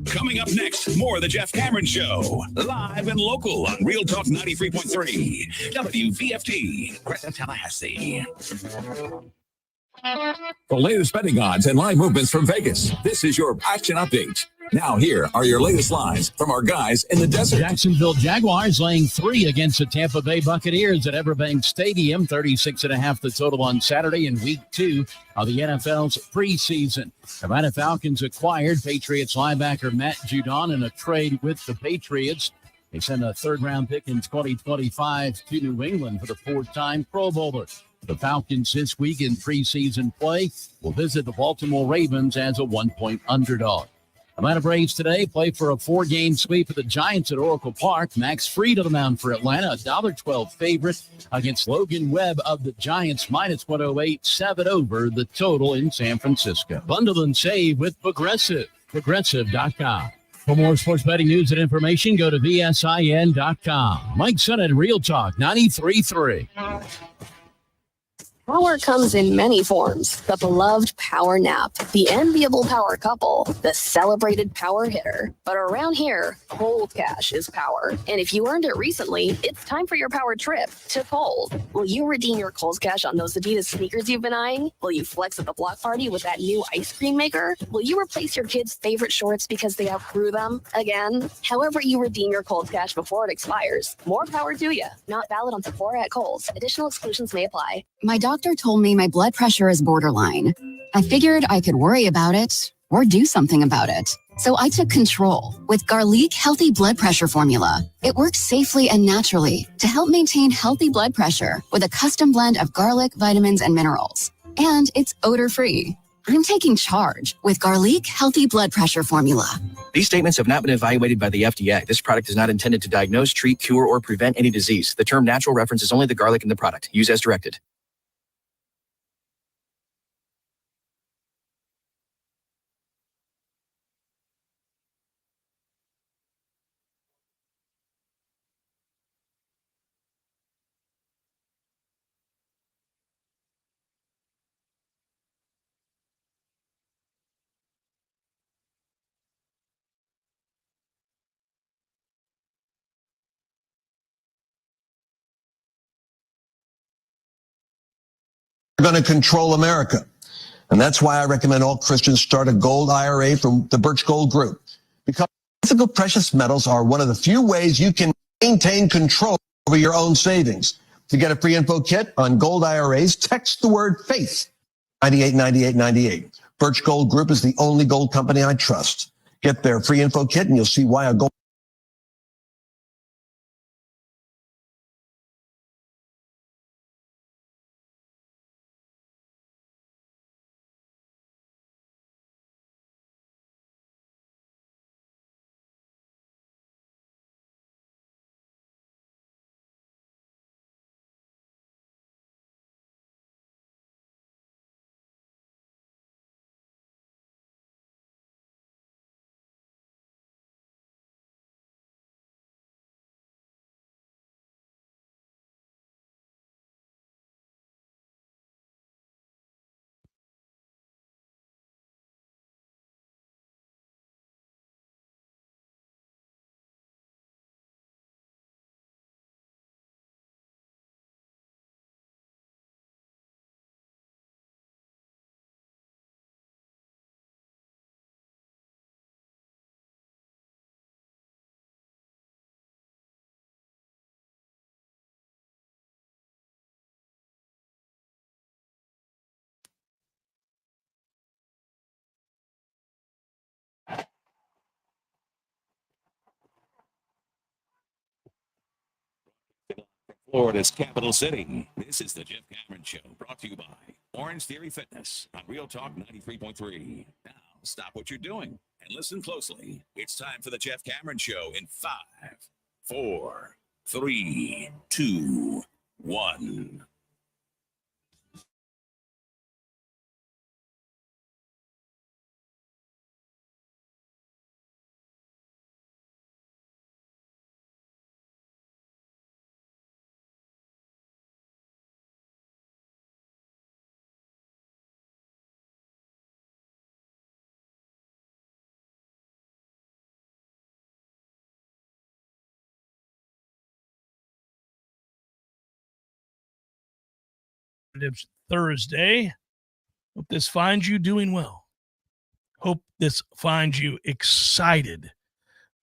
Coming up next, more of the Jeff Cameron Show. Live and local on Real Talk 93.3. WVFT, Crescent, Tallahassee. The latest betting odds and live movements from Vegas. This is your action update. Now here are your latest lines from our guys in the desert. Jacksonville Jaguars laying 3 against the Tampa Bay Buccaneers at Everbank Stadium. 36.5 the total on Saturday in week 2 of the NFL's preseason. Atlanta Falcons acquired Patriots linebacker Matt Judon in a trade with the Patriots. They sent a third-round pick in 2025 to New England for the 4-time Pro Bowler. The Falcons this week in preseason play will visit the Baltimore Ravens as a 1-point underdog. Atlanta Braves today play for a 4-game sweep of the Giants at Oracle Park. Max Fried on the mound for Atlanta, a $1.12 favorite against Logan Webb of the Giants, minus 108, 7 over the total in San Francisco. Bundle and save with Progressive, progressive.com. For more sports betting news and information, go to VSIN.com. Mike Sennett, Real Talk 93.3. Power comes in many forms. The beloved power nap, the enviable power couple, the celebrated power hitter. But around here, cold cash is power. And if you earned it recently, it's time for your power trip to Cold. Will you redeem your Kohl's cash on those Adidas sneakers you've been eyeing? Will you flex at the block party with that new ice cream maker? Will you replace your kids' favorite shorts because they outgrew them again? However you redeem your Kohl's cash before it expires, more power to you. Not valid on Sephora at Kohl's. Additional exclusions may apply. My doctor told me my blood pressure is borderline. I figured I could worry about it or do something about it. So I took control with Garlic Healthy Blood Pressure Formula. It works safely and naturally to help maintain healthy blood pressure with a custom blend of garlic, vitamins, and minerals. And it's odor-free. I'm taking charge with Garlic Healthy Blood Pressure Formula. These statements have not been evaluated by the FDA. This product is not intended to diagnose, treat, cure, or prevent any disease. The term natural references only the garlic in the product. Use as directed. Going to control America. And that's why I recommend all Christians start a gold IRA from the Birch Gold Group. Because physical precious metals are one of the few ways you can maintain control over your own savings. To get a free info kit on gold IRAs, text the word FAITH, 989898. Birch Gold Group is the only gold company I trust. Get their free info kit and you'll see why a gold Florida's capital city. This is the Jeff Cameron Show, brought to you by Orange Theory Fitness on Real Talk 93.3. Now, stop what you're doing and listen closely. It's time for the Jeff Cameron Show in 5, 4, 3, 2, 1. Thursday. Hope this finds you doing well. Hope this finds you excited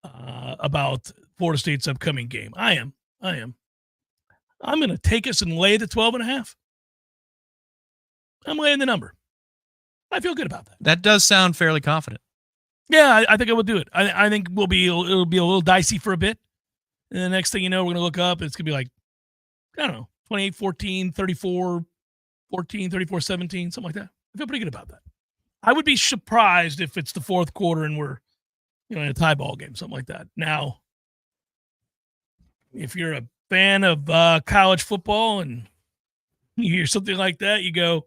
about Florida State's upcoming game. I am. I'm going to take us and lay the 12.5. I'm laying the number. I feel good about that. That does sound fairly confident. Yeah, I think I will do it. I think it'll be a little dicey for a bit. And the next thing you know, we're going to look up. It's going to be like, I don't know, 28-14, 34-14, 34-17, something like that. I feel pretty good about that. I would be surprised if it's the fourth quarter and we're, in a tie ball game, something like that. Now, if you're a fan of college football and you hear something like that, you go,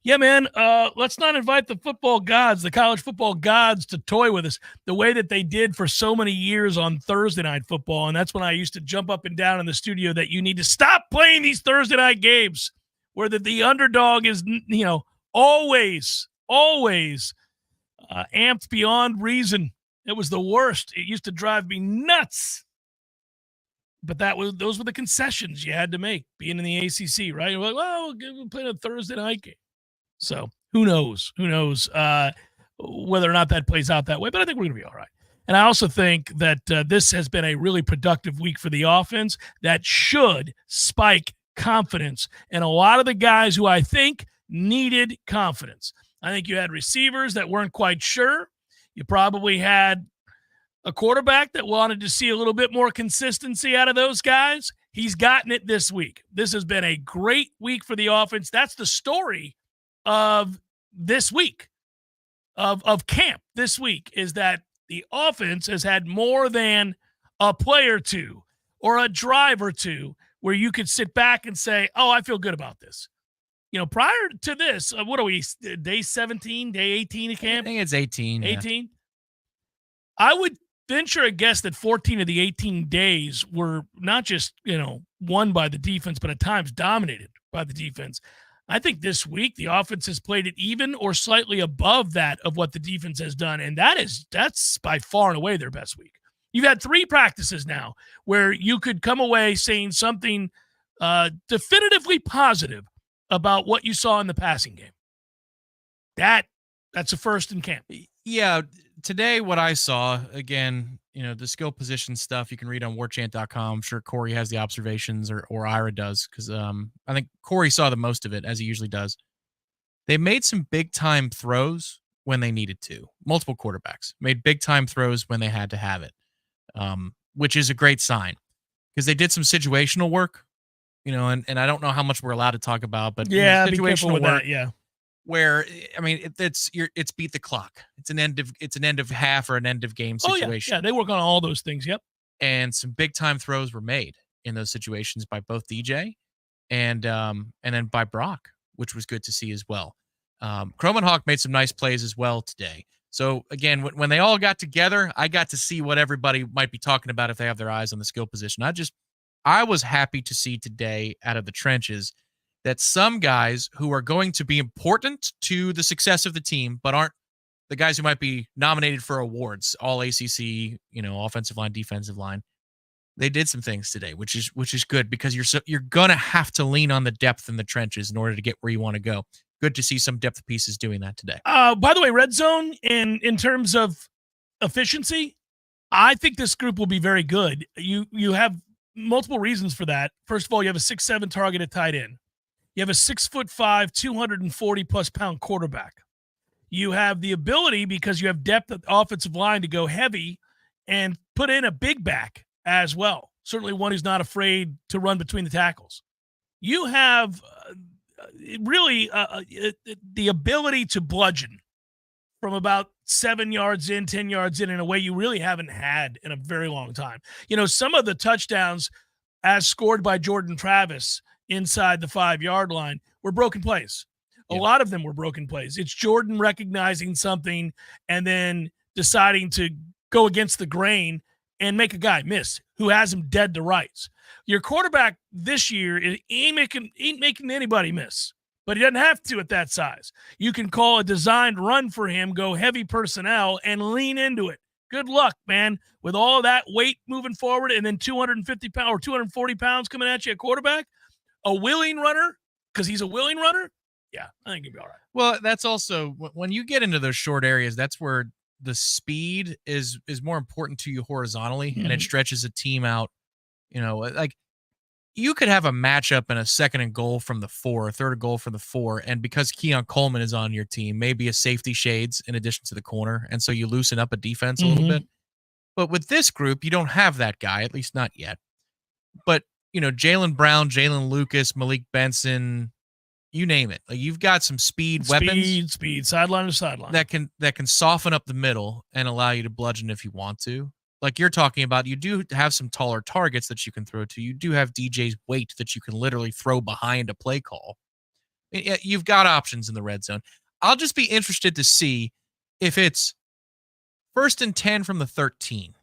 yeah, man, let's not invite the football gods, the college football gods, to toy with us the way that they did for so many years on Thursday Night Football. And that's when I used to jump up and down in the studio that you need to stop playing these Thursday night games where the underdog is, always amped beyond reason. It was the worst. It used to drive me nuts. But those were the concessions you had to make being in the ACC, right? You're like, well, we'll play a Thursday night game. So who knows? Whether or not that plays out that way, but I think we're going to be all right. And I also think that this has been a really productive week for the offense that should spike confidence in a lot of the guys who I think needed confidence. I think you had receivers that weren't quite sure. You probably had a quarterback that wanted to see a little bit more consistency out of those guys. He's gotten it this week. This has been a great week for the offense. That's the story of this week, of camp this week, is that the offense has had more than a play or two or a drive or two where you could sit back and say, oh, I feel good about this. Prior to this, what are we, day 17, day 18 of camp? I think it's 18. 18? Yeah. I would venture a guess that 14 of the 18 days were not just, won by the defense, but at times dominated by the defense. I think this week the offense has played it even or slightly above that of what the defense has done, and that's by far and away their best week. You've had 3 practices now where you could come away saying something definitively positive about what you saw in the passing game. That's a first in camp. Yeah, today what I saw, again, the skill position stuff you can read on warchant.com. I'm sure Corey has the observations or Ira does, because I think Corey saw the most of it, as he usually does. They made some big-time throws when they needed to. Multiple quarterbacks made big-time throws when they had to have it, which is a great sign, because they did some situational work, and I don't know how much we're allowed to talk about, but yeah, situational be careful with work, that, yeah. Where, I mean, it's beat the clock. It's an end of half or an end of game situation. Oh, yeah, they work on all those things. Yep. And some big time throws were made in those situations by both DJ and then by Brock, which was good to see as well. Croman Hawk made some nice plays as well today. So again, when they all got together, I got to see what everybody might be talking about if they have their eyes on the skill position. I was happy to see today out of the trenches that some guys who are going to be important to the success of the team, but aren't the guys who might be nominated for awards, all ACC, offensive line, defensive line, they did some things today, which is good, because you're going to have to lean on the depth in the trenches in order to get where you want to go. Good to see some depth pieces doing that today. By the way, red zone in terms of efficiency, I think this group will be very good. You have multiple reasons for that. First of all, you have a 6'7" target at tight end. You have a 6'5", 240+ pound quarterback. You have the ability, because you have depth at the offensive line, to go heavy and put in a big back as well. Certainly one who's not afraid to run between the tackles. You have really the ability to bludgeon from about 7 yards in, 10 yards in a way you really haven't had in a very long time. Some of the touchdowns as scored by Jordan Travis inside the 5-yard line were broken plays. A lot of them were broken plays. It's Jordan recognizing something and then deciding to go against the grain and make a guy miss who has him dead to rights. Your quarterback this year ain't making anybody miss, but he doesn't have to at that size. You can call a designed run for him, go heavy personnel, and lean into it. Good luck, man, with all of that weight moving forward and then 250 pounds or 240 pounds coming at you at quarterback. A willing runner because he's a willing runner, yeah, I think he'll be all right. Well, that's also when you get into those short areas, that's where the speed is more important to you horizontally, and it stretches a team out. Like you could have a matchup and a second and goal from the 4, a third and goal from the 4, and because Keon Coleman is on your team, maybe a safety shades in addition to the corner, and so you loosen up a defense a little bit. But with this group, you don't have that guy, at least not yet. But Jalen Brown, Jalen Lucas, Malik Benson, you name it. Like you've got some weapons, sideline to sideline that can soften up the middle and allow you to bludgeon if you want to. Like you're talking about, you do have some taller targets that you can throw to. You do have DJ's weight that you can literally throw behind a play call. You've got options in the red zone. I'll just be interested to see if it's 1st and 10 from the 13.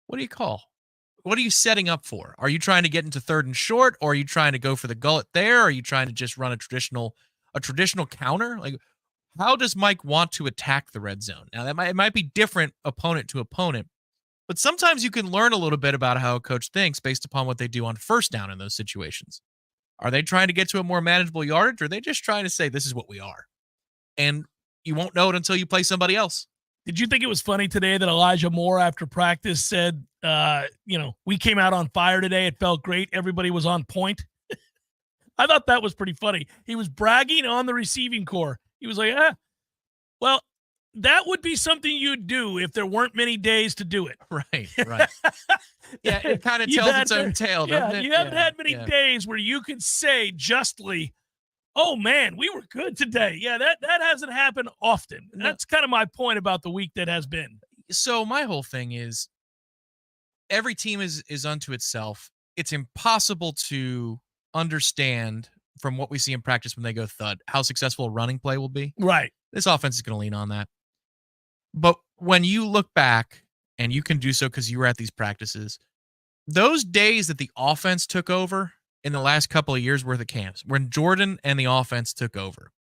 What do you call? What are you setting up for? Are you trying to get into 3rd and short, or are you trying to go for the gullet there? Or are you trying to just run a traditional counter? Like, how does Mike want to attack the red zone? Now, it might be different opponent to opponent, but sometimes you can learn a little bit about how a coach thinks based upon what they do on 1st down in those situations. Are they trying to get to a more manageable yardage, or are they just trying to say, this is what we are? And you won't know it until you play somebody else. Did you think it was funny today that Elijah Moore after practice said, we came out on fire today. It felt great. Everybody was on point. I thought that was pretty funny. He was bragging on the receiving corps. He was like, well, that would be something you'd do if there weren't many days to do it. Right. Yeah, it kind of tells its own tale, doesn't it? You haven't had many days where you could say justly, oh, man, we were good today. Yeah, that hasn't happened often. No. That's kind of my point about the week that has been. So my whole thing is every team is unto itself. It's impossible to understand from what we see in practice when they go thud how successful a running play will be. Right. This offense is going to lean on that. But when you look back, and you can do so because you were at these practices, those days that the offense took over in the last couple of years worth of camps, when Jordan and the offense took over,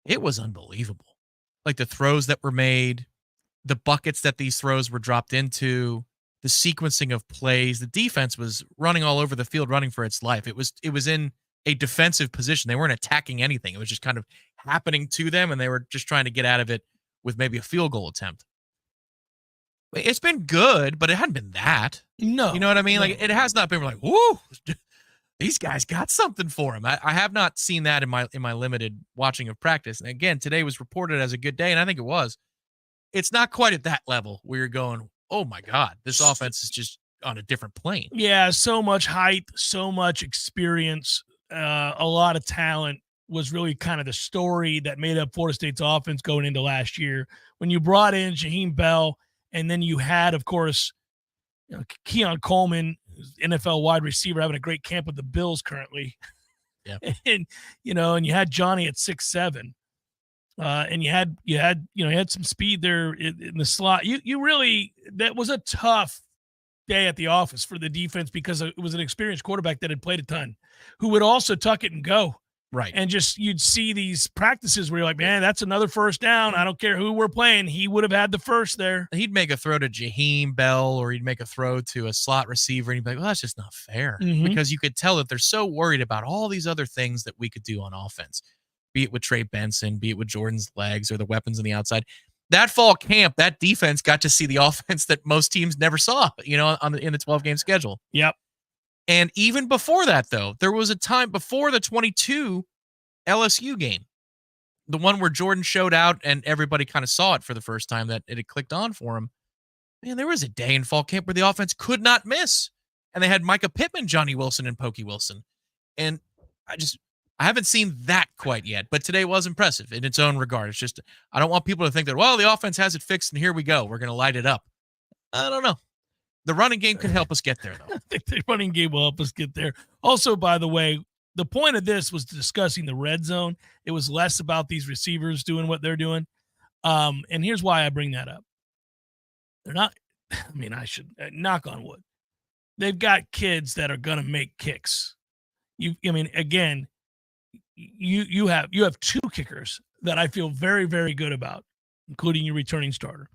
it was unbelievable. Like the throws that were made, the buckets that these throws were dropped into, the sequencing of plays. The defense was running all over the field, running for its life. It was in a defensive position. They weren't attacking anything. It was just kind of happening to them, and they were just trying to get out of it with maybe a field goal attempt. It's been good, but it hadn't been that. No. You know what I mean? Like, it has not been like, whoo, these guys got something for him. I have not seen that in my limited watching of practice. And again, today was reported as a good day, and I think it was. It's not quite at that level where you're going, oh my God, this offense is just on a different plane. Yeah, so much height, so much experience, a lot of talent was really kind of the story that made up Florida State's offense going into last year. When you brought in Jaheim Bell, and then you had, of course, Keon Coleman, NFL wide receiver, having a great camp with the Bills currently. Yeah. And you had Johnny at 6'7". And you had some speed there in the slot. You really, that was a tough day at the office for the defense because it was an experienced quarterback that had played a ton, who would also tuck it and go. Right. And just you'd see these practices where you're like, man, that's another 1st down. I don't care who we're playing. He would have had the first there. He'd make a throw to Jaheim Bell, or he'd make a throw to a slot receiver, and he'd be like, well, that's just not fair. Because you could tell that they're so worried about all these other things that we could do on offense, be it with Trey Benson, be it with Jordan's legs or the weapons on the outside. That fall camp, that defense got to see the offense that most teams never saw, in the 12-game schedule. Yep. And even before that, though, there was a time before the 22 LSU game, the one where Jordan showed out and everybody kind of saw it for the first time, that it had clicked on for him. Man, there was a day in fall camp where the offense could not miss. And they had Micah Pittman, Johnny Wilson, and Pokey Wilson. And I haven't seen that quite yet, but today was impressive in its own regard. It's just, I don't want people to think that, well, the offense has it fixed and here we go. We're going to light it up. I don't know. The running game can help us get there, though. I think the running game will help us get there. Also, by the way, the point of this was discussing the red zone. It was less about these receivers doing what they're doing. And here's why I bring that up. They're not, I should knock on wood. They've got kids that are going to make kicks. You have 2 kickers that I feel very, very good about, including your returning starter.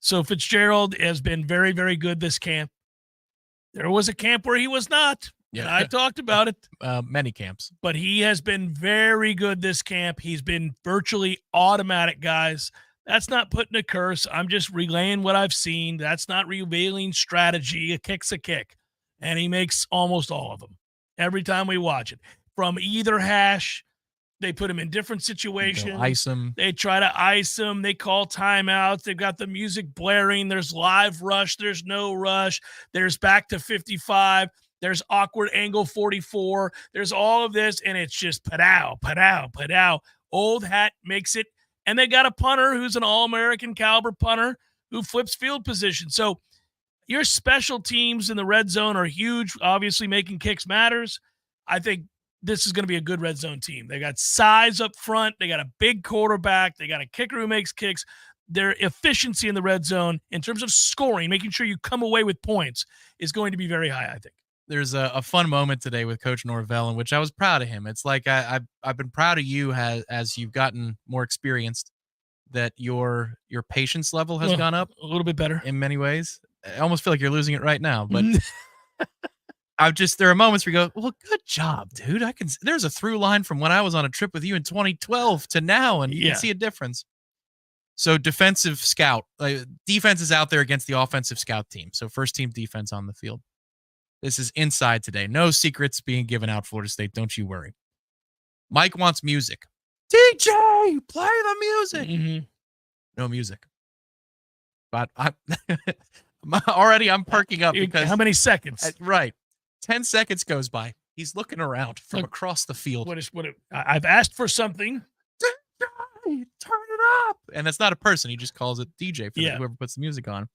So Fitzgerald has been very, very good this camp. There was a camp where he was not. And I talked about it. Many camps. But he has been very good this camp. He's been virtually automatic, guys. That's not putting a curse. I'm just relaying what I've seen. That's not revealing strategy. A kick's a kick. And he makes almost all of them every time we watch it. From either hash, they put him in different situations. They'll ice him. They try to ice him. They call timeouts. They've got the music blaring. There's live rush. There's no rush. There's back to 55. There's awkward angle 44. There's all of this, and it's just padow, padow, padow. Old hat makes it. And they got a punter who's an all-American caliber punter who flips field position. So your special teams in the red zone are huge. Obviously, making kicks matters. I think this is going to be a good red zone team. They got size up front. They got a big quarterback. They got a kicker who makes kicks. Their efficiency in the red zone in terms of scoring, making sure you come away with points, is going to be very high, I think. There's a fun moment today with Coach Norvell in which I was proud of him. It's like I've been proud of you as you've gotten more experienced, that your patience level has gone up a little bit better in many ways. I almost feel like you're losing it right now, but there are moments where you go, well, good job, dude. There's a through line from when I was on a trip with you in 2012 to now, and you can see a difference. So defensive scout, defense is out there against the offensive scout team. So first team defense on the field. This is inside today. No secrets being given out, Florida State. Don't you worry. Mike wants music. DJ, play the music. Mm-hmm. No music. But I'm perking up because how many seconds? Right. 10 seconds goes by. He's looking around from across the field. I've asked for something. DJ, turn it up. And that's not a person. He just calls it DJ for whoever puts the music on.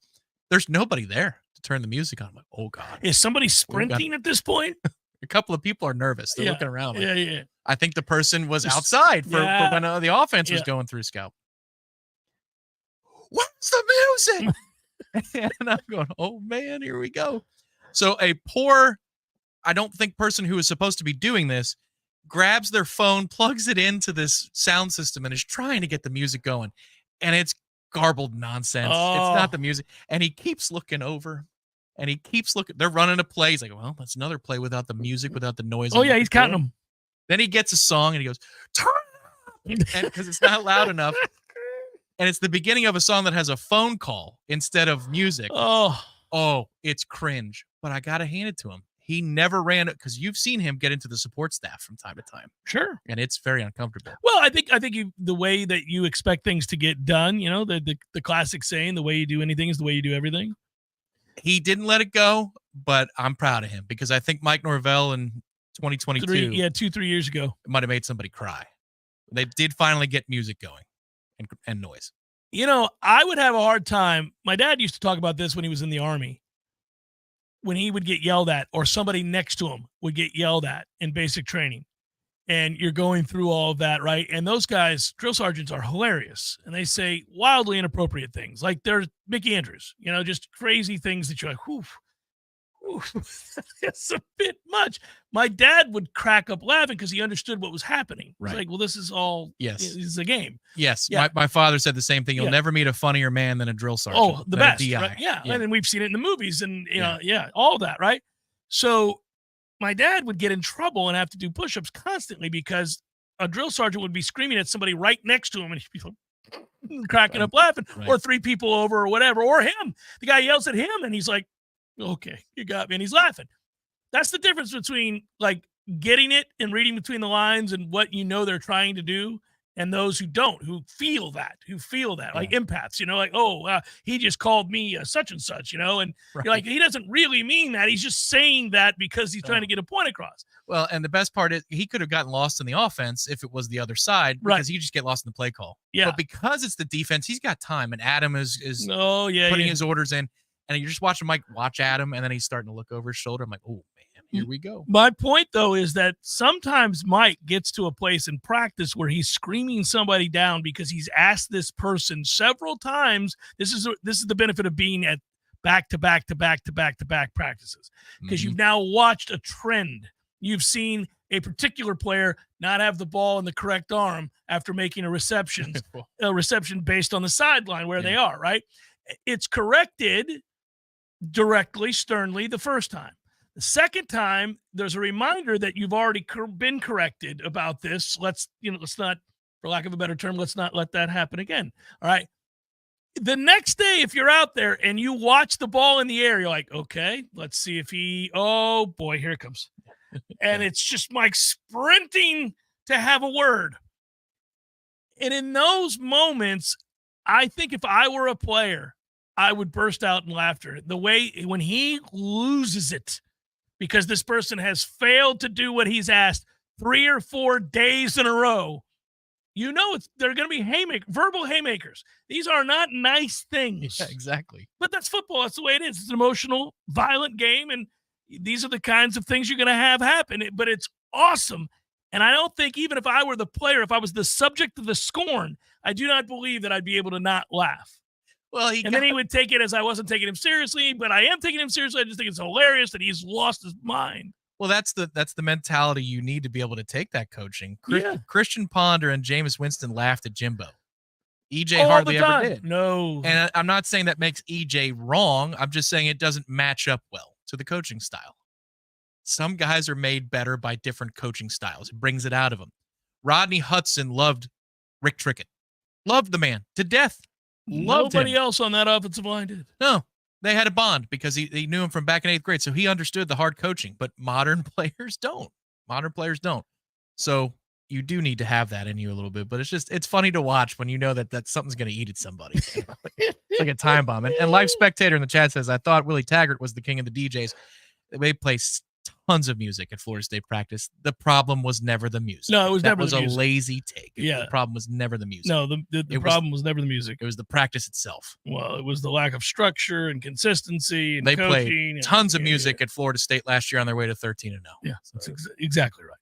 There's nobody there to turn the music on. I'm like, oh God. Is somebody sprinting at this point? A couple of people are nervous. They're looking around. Like, yeah. I think the person was outside for when the offense was going through scout. What's the music? And I'm going, oh man, here we go. So a poor, I don't think person who is supposed to be doing this grabs their phone, plugs it into this sound system, and is trying to get the music going. And it's garbled nonsense. It's not the music. And he keeps looking over. And he keeps looking. They're running a play. He's like, well, that's another play without the music, without the noise. Oh, yeah, he's counting them. Then he gets a song and he goes, turn it up, because it's not loud enough. And it's the beginning of a song that has a phone call instead of music. Oh, it's cringe. But I got to hand it to him. He never ran it, because you've seen him get into the support staff from time to time. Sure. And it's very uncomfortable. Well, I think the way that you expect things to get done, the classic saying, the way you do anything is the way you do everything. He didn't let it go, but I'm proud of him, because I think Mike Norvell in 2022, 2-3 years ago, might have made somebody cry. They did finally get music going and noise. I would have a hard time. My dad used to talk about this when he was in the Army. When he would get yelled at, or somebody next to him would get yelled at in basic training, and you're going through all of that, right? And those guys, drill sergeants, are hilarious, and they say wildly inappropriate things, like they're Mickey Andrews, just crazy things that you're like, whew, it's a bit much. My dad would crack up laughing because he understood what was happening. Right. It's like, well, this is all, this is a game. Yes. Yeah. My father said the same thing. You'll never meet a funnier man than a drill sergeant. Oh, the best. Right? Yeah. And then we've seen it in the movies and, all that. Right. So my dad would get in trouble and have to do push-ups constantly because a drill sergeant would be screaming at somebody right next to him and he'd be cracking up laughing, or 3 people over or whatever, or him. The guy yells at him and he's like, okay, you got me. And he's laughing. That's the difference between like getting it and reading between the lines and what they're trying to do, and those who don't, who feel that, like empaths, like, he just called me such and such, and you're like, he doesn't really mean that. He's just saying that because he's trying to get a point across. Well, and the best part is he could have gotten lost in the offense if it was the other side, because he just get lost in the play call. Yeah. But because it's the defense, he's got time, and Adam is putting his orders in. And you're just watching Mike watch Adam, and then he's starting to look over his shoulder. I'm like, oh, man, here we go. My point, though, is that sometimes Mike gets to a place in practice where he's screaming somebody down because he's asked this person several times. This is the benefit of being at back-to-back practices, because you've now watched a trend. You've seen a particular player not have the ball in the correct arm after making a reception based on the sideline where they are, right? It's corrected directly, sternly the first time. The second time, there's a reminder that you've already been corrected about this. Let's not, for lack of a better term, let's not let that happen again. All right. The next day, if you're out there and you watch the ball in the air, you're like, okay, let's see if oh boy, here it comes. And it's just like sprinting to have a word. And in those moments, I think if I were a player, I would burst out in laughter. The way when he loses it because this person has failed to do what he's asked 3 or 4 days in a row, they're going to be verbal haymakers. These are not nice things. Yeah, exactly. But that's football. That's the way it is. It's an emotional, violent game, and these are the kinds of things you're going to have happen. But it's awesome. And I don't think even if I were the player, if I was the subject of the scorn, I do not believe that I'd be able to not laugh. Well, then he would take it as I wasn't taking him seriously, but I am taking him seriously. I just think it's hilarious that he's lost his mind. Well, that's the mentality you need to be able to take that coaching. Yeah. Christian Ponder and Jameis Winston laughed at Jimbo. EJ All hardly the time. ever did. No. And I'm not saying that makes EJ wrong. I'm just saying it doesn't match up well to the coaching style. Some guys are made better by different coaching styles. It brings it out of them. Rodney Hudson loved Rick Trickett. Loved the man to death. Loved Nobody him. else on that offensive line did. No, they had a bond because he knew him from back in 8th grade. So he understood the hard coaching, but modern players don't. So you do need to have that in you a little bit, but it's funny to watch when you know that something's going to eat at somebody. It's like a time bomb. And Live Spectator in the chat says, I thought Willie Taggart was the king of the DJs. They play tons of music at Florida State practice. The problem was never the music. No, it was never the a music. lazy take. Yeah. The problem was never the music. No, the problem was never the music. It was the practice itself. Well, it was the lack of structure and consistency and They coaching. played tons of music at Florida State last year on their way to 13-0. Yeah, that's exactly right.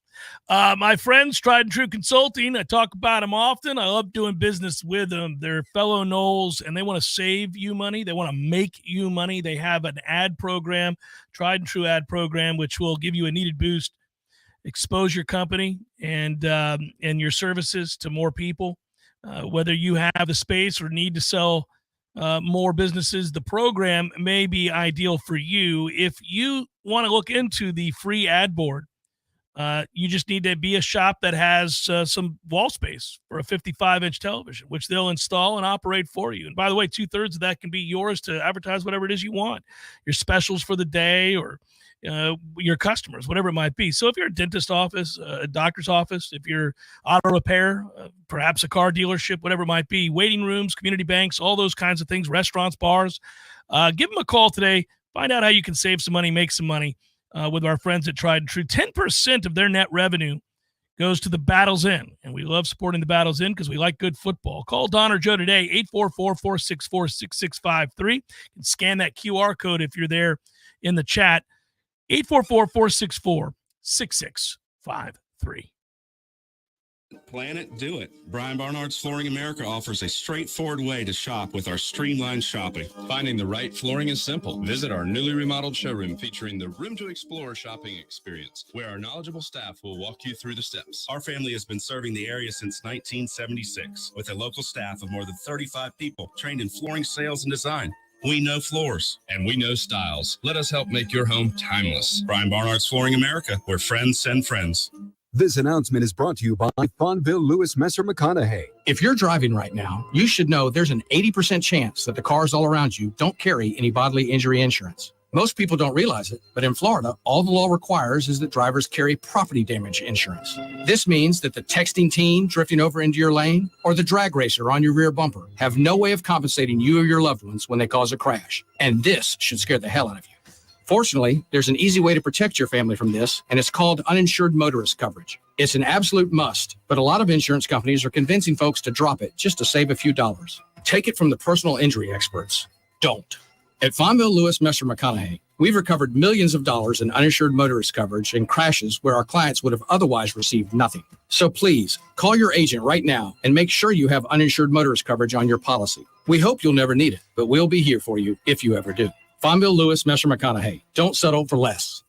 My friends, Tried and True Consulting, I talk about them often. I love doing business with them. They're fellow Noles, and they want to save you money. They want to make you money. They have an ad program, Tried and True ad program, which will give you a needed boost, expose your company and your services to more people. Whether you have a space or need to sell more businesses, the program may be ideal for you. If you want to look into the free ad board, you just need to be a shop that has some wall space for a 55-inch television, which they'll install and operate for you. And by the way, 2/3 of that can be yours to advertise whatever it is you want, your specials for the day or your customers, whatever it might be. So if you're a dentist office, a doctor's office, if you're auto repair, perhaps a car dealership, whatever it might be, waiting rooms, community banks, all those kinds of things, restaurants, bars, give them a call today. Find out how you can save some money, make some money. With our friends at Tried and True. 10% of their net revenue goes to the Battles Inn, and we love supporting the Battles Inn because we like good football. Call Don or Joe today, 844-464-6653. You can scan that QR code if you're there in the chat, 844-464-6653. Plan it, do it. Brian Barnard's Flooring America offers a straightforward way to shop with our streamlined shopping. Finding the right flooring is simple. Visit our newly remodeled showroom featuring the Room to Explore shopping experience, where our knowledgeable staff will walk you through the steps. Our family has been serving the area since 1976 with a local staff of more than 35 people trained in flooring sales and design. We know floors, and we know styles. Let us help make your home timeless. Brian Barnard's Flooring America, where friends send friends. This announcement is brought to you by Fonville Lewis Messer McConaughey. If you're driving right now, you should know there's an 80% chance that the cars all around you don't carry any bodily injury insurance. Most people don't realize it, but in Florida, all the law requires is that drivers carry property damage insurance. This means that the texting teen drifting over into your lane or the drag racer on your rear bumper have no way of compensating you or your loved ones when they cause a crash. And this should scare the hell out of you. Fortunately, there's an easy way to protect your family from this, and it's called uninsured motorist coverage. It's an absolute must, but a lot of insurance companies are convincing folks to drop it just to save a few dollars. Take it from the personal injury experts. Don't. At Fonville Lewis Messer McConaughey, we've recovered millions of dollars in uninsured motorist coverage in crashes where our clients would have otherwise received nothing. So please, call your agent right now and make sure you have uninsured motorist coverage on your policy. We hope you'll never need it, but we'll be here for you if you ever do. Fonville Lewis Messer McConaughey. Don't settle for less.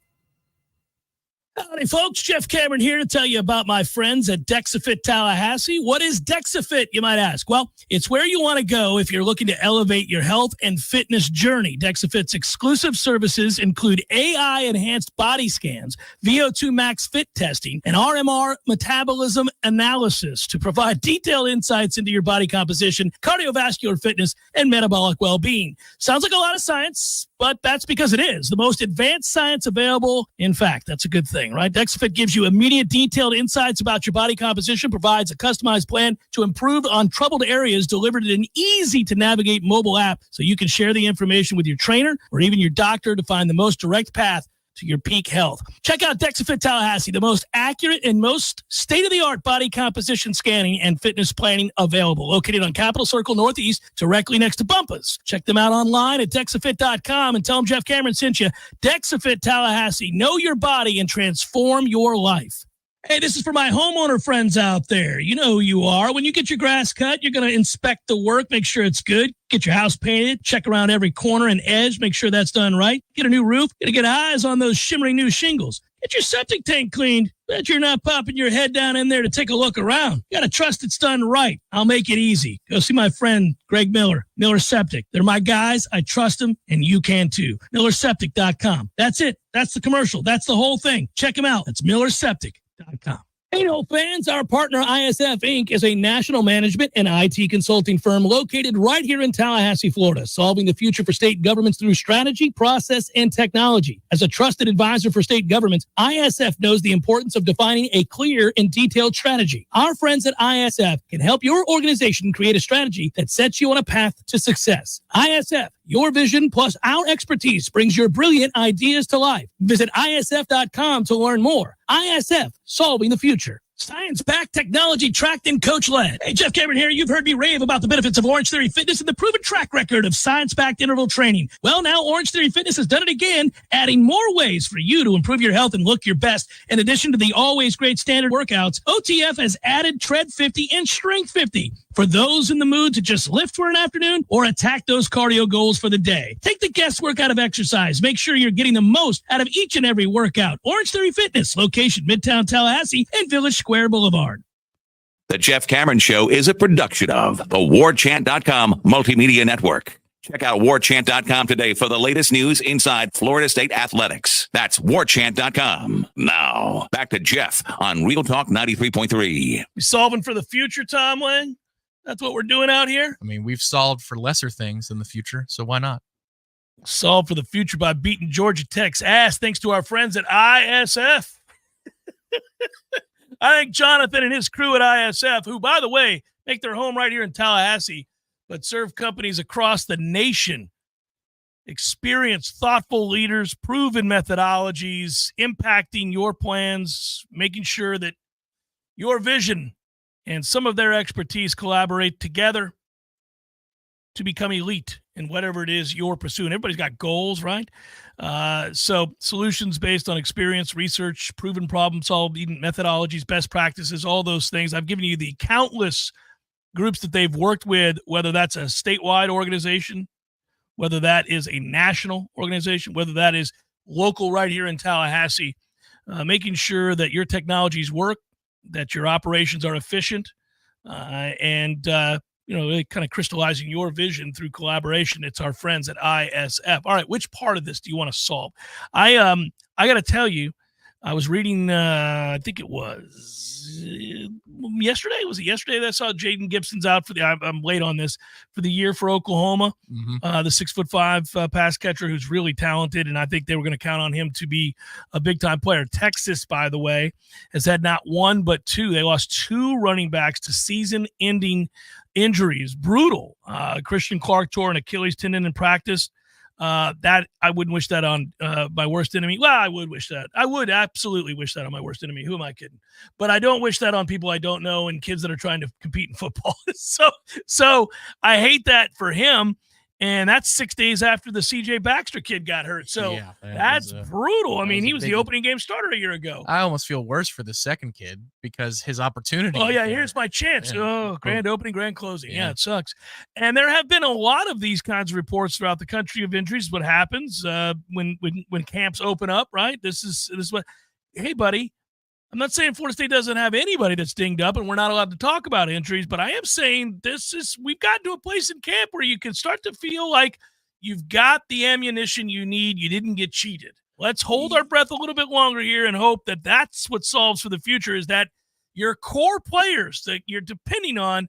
Howdy, folks. Jeff Cameron here to tell you about my friends at DexaFit Tallahassee. What is DexaFit, you might ask? Well, it's where you want to go if you're looking to elevate your health and fitness journey. DexaFit's exclusive services include AI-enhanced body scans, VO2 max fit testing, and RMR metabolism analysis to provide detailed insights into your body composition, cardiovascular fitness, and metabolic well-being. Sounds like a lot of science, but that's because it is. The most advanced science available. In fact, that's a good thing, right? DexaFit gives you immediate detailed insights about your body composition, provides a customized plan to improve on troubled areas delivered in an easy-to-navigate mobile app so you can share the information with your trainer or even your doctor to find the most direct path to your peak health. Check out DexaFit Tallahassee, the most accurate and most state-of-the-art body composition scanning and fitness planning available. Located on Capitol Circle Northeast, directly next to Bumpus. Check them out online at DexaFit.com and tell them Jeff Cameron sent you. DexaFit Tallahassee. Know your body and transform your life. Hey, this is for my homeowner friends out there. You know who you are. When you get your grass cut, you're going to inspect the work, make sure it's good. Get your house painted, check around every corner and edge, make sure that's done right. Get a new roof, got to get eyes on those shimmering new shingles. Get your septic tank cleaned. Bet you're not popping your head down in there to take a look around. You got to trust it's done right. I'll make it easy. Go see my friend Greg Miller, Miller Septic. They're my guys. I trust them, and you can too. MillerSeptic.com. That's it. That's the commercial. That's the whole thing. Check them out. It's MillerSeptic.com. Hey, no fans, our partner ISF Inc. is a national management and IT consulting firm located right here in Tallahassee, Florida, solving the future for state governments through strategy, process, and technology. As a trusted advisor for state governments, ISF knows the importance of defining a clear and detailed strategy. Our friends at ISF can help your organization create a strategy that sets you on a path to success. ISF, your vision plus our expertise brings your brilliant ideas to life. Visit ISF.com to learn more. ISF, solving the future. Science-backed, technology-tracked, and coach-led. Hey, Jeff Cameron here. You've heard me rave about the benefits of Orange Theory Fitness and the proven track record of science-backed interval training. Well, now Orange Theory Fitness has done it again, adding more ways for you to improve your health and look your best. In addition to the always great standard workouts, OTF has added Tread 50 and Strength 50 for those in the mood to just lift for an afternoon or attack those cardio goals for the day. Take the guesswork out of exercise. Make sure you're getting the most out of each and every workout. Orange Theory Fitness, location Midtown Tallahassee and Village Square Boulevard. The Jeff Cameron Show is a production of the Warchant.com Multimedia Network. Check out Warchant.com today for the latest news inside Florida State athletics. That's Warchant.com. Now, back to Jeff on Real Talk 93.3. We solving for the future, Tom Lang? That's what we're doing out here? I mean, we've solved for lesser things in the future, so why not? Solve for the future by beating Georgia Tech's ass thanks to our friends at ISF. I think Jonathan and his crew at ISF, who, by the way, make their home right here in Tallahassee, but serve companies across the nation. Experienced, thoughtful leaders, proven methodologies, impacting your plans, making sure that your vision and some of their expertise collaborate together to become elite in whatever it is you're pursuing. Everybody's got goals, right? So solutions based on experience, research, proven problem-solving methodologies, best practices, all those things. I've given you the countless groups that they've worked with, whether that's a statewide organization, whether that is a national organization, whether that is local right here in Tallahassee, making sure that your technologies work, that your operations are efficient, and really kind of crystallizing your vision through collaboration. It's our friends at ISF. All right, which part of this do you want to solve? I got to tell you, I was reading, I think it was yesterday. Was it yesterday that I saw Jaden Gibson's out for I'm late on this, for the year for Oklahoma, the 6'5" pass catcher who's really talented, and I think they were going to count on him to be a big-time player. Texas, by the way, has had not one but two. They lost two running backs to season-ending injuries. Brutal. Christian Clark tore an Achilles tendon in practice. That I wouldn't wish that on my worst enemy. Well, I would wish that. I would absolutely wish that on my worst enemy. Who am I kidding? But I don't wish that on people I don't know and kids that are trying to compete in football. So I hate that for him. And that's 6 days after the CJ Baxter kid got hurt. So yeah, that's brutal. I mean, he was the opening game starter a year ago. I almost feel worse for the second kid because his opportunity. Oh, yeah, here's my chance. Yeah. Oh, grand opening, grand closing. Yeah, it sucks. And there have been a lot of these kinds of reports throughout the country of injuries. What happens when camps open up, right? This is what hey, buddy, I'm not saying Florida State doesn't have anybody that's dinged up and we're not allowed to talk about injuries, but I am saying we've gotten to a place in camp where you can start to feel like you've got the ammunition you need. You didn't get cheated. Let's hold our breath a little bit longer here and hope that that's what solves for the future, is that your core players that you're depending on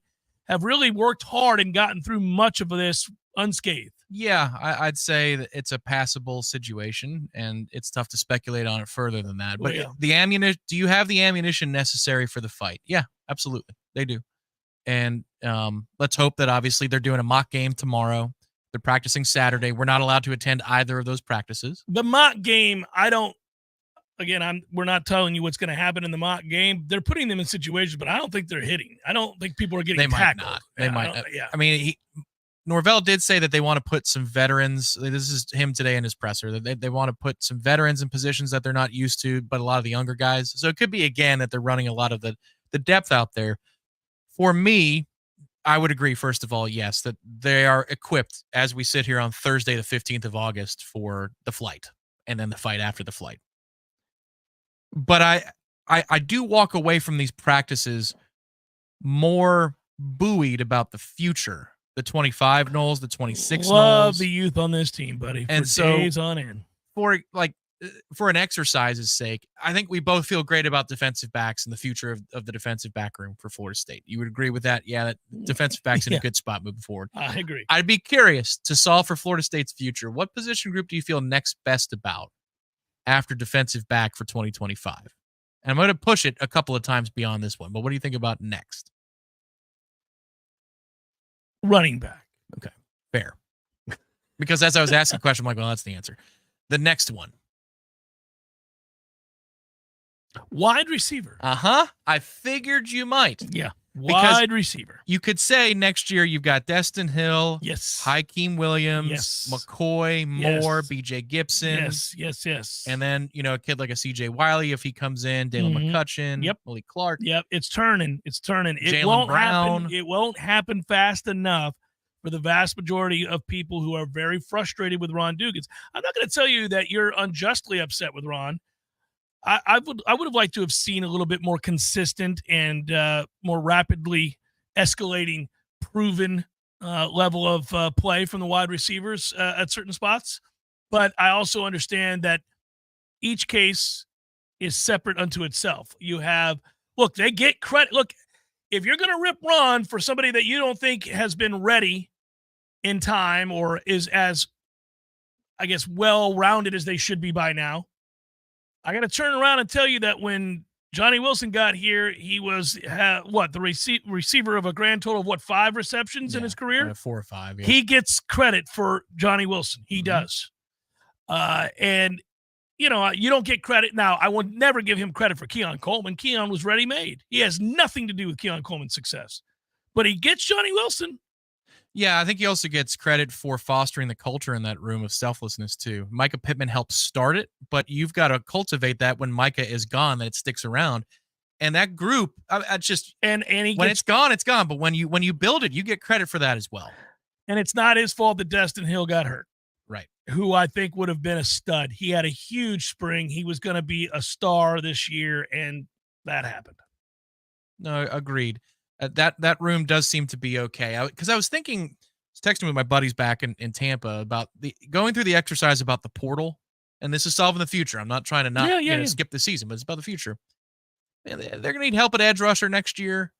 have really worked hard and gotten through much of this unscathed. Yeah, I'd say that it's a passable situation, and it's tough to speculate on it further than that. But the ammunition, do you have the ammunition necessary for the fight? Yeah, absolutely. They do. And let's hope that obviously they're doing a mock game tomorrow. They're practicing Saturday. We're not allowed to attend either of those practices. The mock game, we're not telling you what's going to happen in the mock game. They're putting them in situations, but I don't think they're hitting. I don't think people are getting tackled. Might not. They might not. I mean, Norvell did say that they want to put some veterans. This is him today in his presser. They want to put some veterans in positions that they're not used to, but a lot of the younger guys. So it could be, again, that they're running a lot of the depth out there. For me, I would agree, first of all, yes, that they are equipped as we sit here on Thursday, the 15th of August, for the flight and then the fight after the flight. But I do walk away from these practices more buoyed about the future. The 25 Noles, the 26 Love Noles. the youth on this team, buddy. And for so days on end. For an exercise's sake, I think we both feel great about defensive backs and the future of the defensive back room for Florida State. You would agree with that? Yeah, that defensive back's in a good spot moving forward. I agree. I'd be curious to solve for Florida State's future. What position group do you feel next best about after defensive back for 2025? And I'm going to push it a couple of times beyond this one, but what do you think about next? Running back. Okay, fair. Because as I was asking the question, I'm like, well, that's the answer. The next one. Wide receiver. I figured you might. Yeah. Wide receiver. You could say next year you've got Destin Hill, yes, Hakeem Williams, yes, McCoy, Moore, yes, BJ Gibson. Yes. And then, a kid like a CJ Wiley, if he comes in, Dalen McCutcheon, Malik Clark. Yep, it's turning. It Jaylen won't Brown. happen. It won't happen fast enough for the vast majority of people who are very frustrated with Ron Dugans. I'm not going to tell you that you're unjustly upset with Ron. I would have liked to have seen a little bit more consistent and more rapidly escalating, proven level of play from the wide receivers at certain spots. But I also understand that each case is separate unto itself. They get credit. Look, if you're going to rip Ron for somebody that you don't think has been ready in time or is as, I guess, well-rounded as they should be by now, I got to turn around and tell you that when Johnny Wilson got here, he was the receiver of a grand total of 5 receptions in his career? 4 or 5. Yeah. He gets credit for Johnny Wilson. He does. And you don't get credit. Now, I would never give him credit for Keon Coleman. Keon was ready-made. He has nothing to do with Keon Coleman's success. But he gets Johnny Wilson. Yeah, I think he also gets credit for fostering the culture in that room of selflessness, too. Micah Pittman helped start it, but you've got to cultivate that when Micah is gone, that it sticks around. And that group, it's gone, it's gone. But when you build it, you get credit for that as well. And it's not his fault that Destin Hill got hurt. Right. Who I think would have been a stud. He had a huge spring. He was going to be a star this year, and that happened. No, agreed. That room does seem to be okay. Because I was texting with my buddies back in Tampa about going through the exercise about the portal, and this is solving the future. I'm not trying to skip the season, but it's about the future. And they're going to need help at edge rusher next year.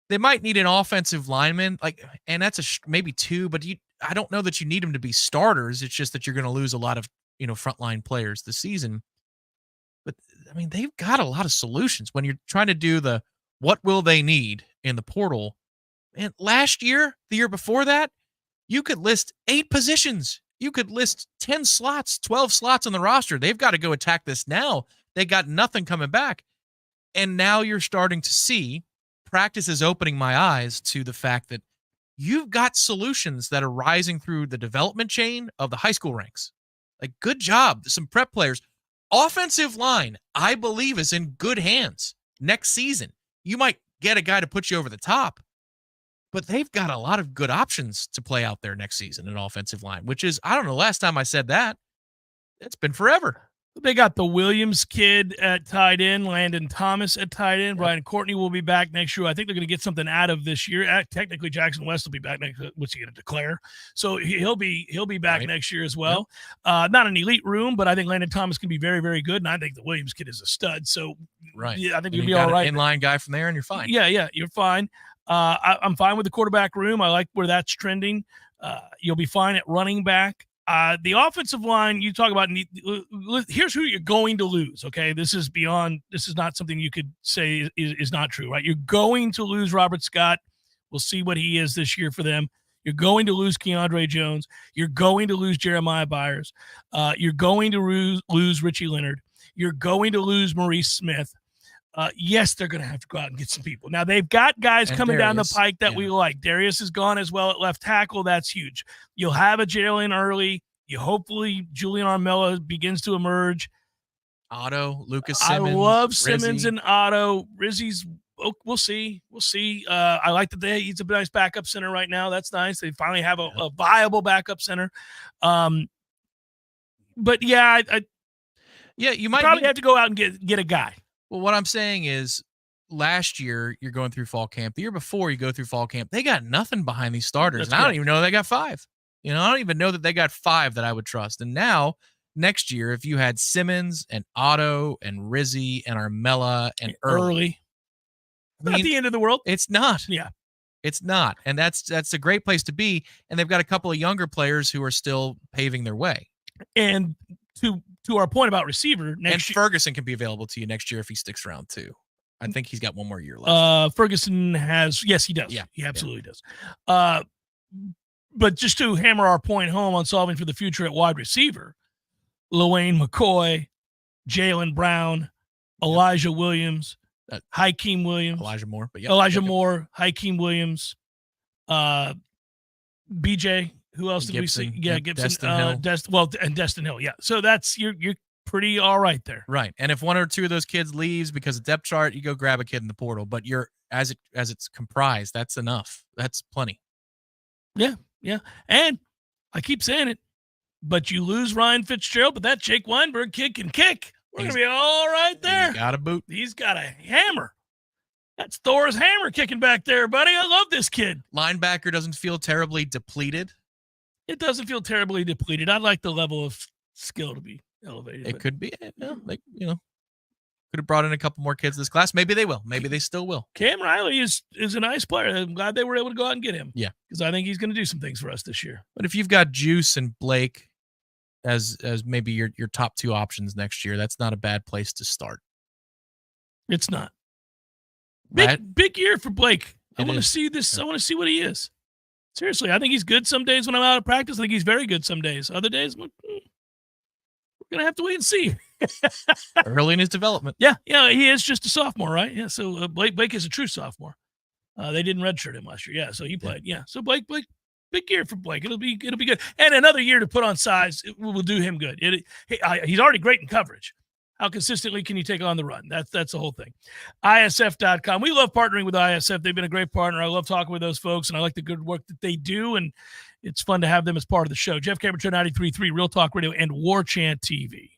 They might need an offensive lineman, and that's maybe 2, but I don't know that you need them to be starters. It's just that you're going to lose a lot of frontline players this season. But I mean, they've got a lot of solutions when you're trying to do the what will they need in the portal. And last year, the year before that, you could list 8 positions. You could list 10 slots, 12 slots on the roster. They've got to go attack this now. They got nothing coming back. And now you're starting to see practice is opening my eyes to the fact that you've got solutions that are rising through the development chain of the high school ranks. Good job. Some prep players. Offensive line, I believe, is in good hands next season. You might get a guy to put you over the top, but they've got a lot of good options to play out there next season in offensive line, which is, I don't know, last time I said that, it's been forever. They got the Williams kid at tight end, Landon Thomas at tight end. Brian Courtney will be back next year. I think they're going to get something out of this year. Technically, Jackson West will be back next. What's he going to declare? So he'll be back next year as well. Yep. Not an elite room, but I think Landon Thomas can be very, very good, and I think the Williams kid is a stud. So yeah, I think you'll be all right. Inline guy from there, and you're fine. Yeah, you're fine. I'm fine with the quarterback room. I like where that's trending. You'll be fine at running back. The offensive line, you talk about, here's who you're going to lose, okay? This is not something you could say is not true, right? You're going to lose Robert Scott. We'll see what he is this year for them. You're going to lose Keandre Jones. You're going to lose Jeremiah Byers. You're going to lose Richie Leonard. You're going to lose Maurice Smith. Yes, they're going to have to go out and get some people. Now, they've got guys coming down the pike that we like. Darius is gone as well at left tackle. That's huge. You'll have a Jalen early. Hopefully, Julian Armella begins to emerge. Otto, Lucas Simmons. I love Rizzy. Simmons and Otto. Rizzy's, we'll see. I like that he's a nice backup center right now. That's nice. They finally have a viable backup center. But, yeah, you might probably have to go out and get a guy. Well, what I'm saying is last year you're going through fall camp. The year before you go through fall camp, they got nothing behind these starters. And I don't even know they got 5. I don't even know that they got 5 that I would trust. And now next year, if you had Simmons and Otto and Rizzy and Armella and Early. Not the end of the world. It's not. Yeah. It's not. And that's a great place to be. And they've got a couple of younger players who are still paving their way. And to our point about receiver, next year, Ferguson can be available to you next year if he sticks around too. I think he's got one more year left. Ferguson has, yes, he does. Yeah, he absolutely does. But just to hammer our point home on solving for the future at wide receiver, LaWayne McCoy, Jalen Brown, Elijah Williams, Hakeem Williams, Elijah Moore, Moore, Hakeem Williams, BJ. Who else did we see? Yeah, Gibson, and Destin Hill. Yeah, so that's you're pretty all right there. Right, and if one or two of those kids leaves because of depth chart, you go grab a kid in the portal. But you're as it's comprised, that's enough. That's plenty. Yeah, and I keep saying it, but you lose Ryan Fitzgerald, but that Jake Weinberg kid can kick. We're gonna be all right there. He's got a boot. He's got a hammer. That's Thor's hammer kicking back there, buddy. I love this kid. Linebacker doesn't feel terribly depleted. It doesn't feel terribly depleted. I'd like the level of skill to be elevated. It could be, could have brought in a couple more kids this class. Maybe they will. Maybe they still will. Cam Riley is a nice player. I'm glad they were able to go out and get him. Yeah, because I think he's going to do some things for us this year. But if you've got Juice and Blake as maybe your top 2 options next year, that's not a bad place to start. It's not. Big year for Blake. I want to see this. I want to see what he is. Seriously, I think he's good some days when I'm out of practice. I think he's very good some days. Other days, we're going to have to wait and see. Early in his development. Yeah, he is just a sophomore, right? Yeah, so Blake is a true sophomore. They didn't redshirt him last year. Yeah, so he played. Yeah, so Blake, big year for Blake. It'll be good. And another year to put on size will do him good. He's already great in coverage. How consistently can you take on the run? That's the whole thing. ISF.com. We love partnering with ISF. They've been a great partner. I love talking with those folks, and I like the good work that they do, and it's fun to have them as part of the show. Jeff Cameron Show 93.3, Real Talk Radio, and Warchant TV.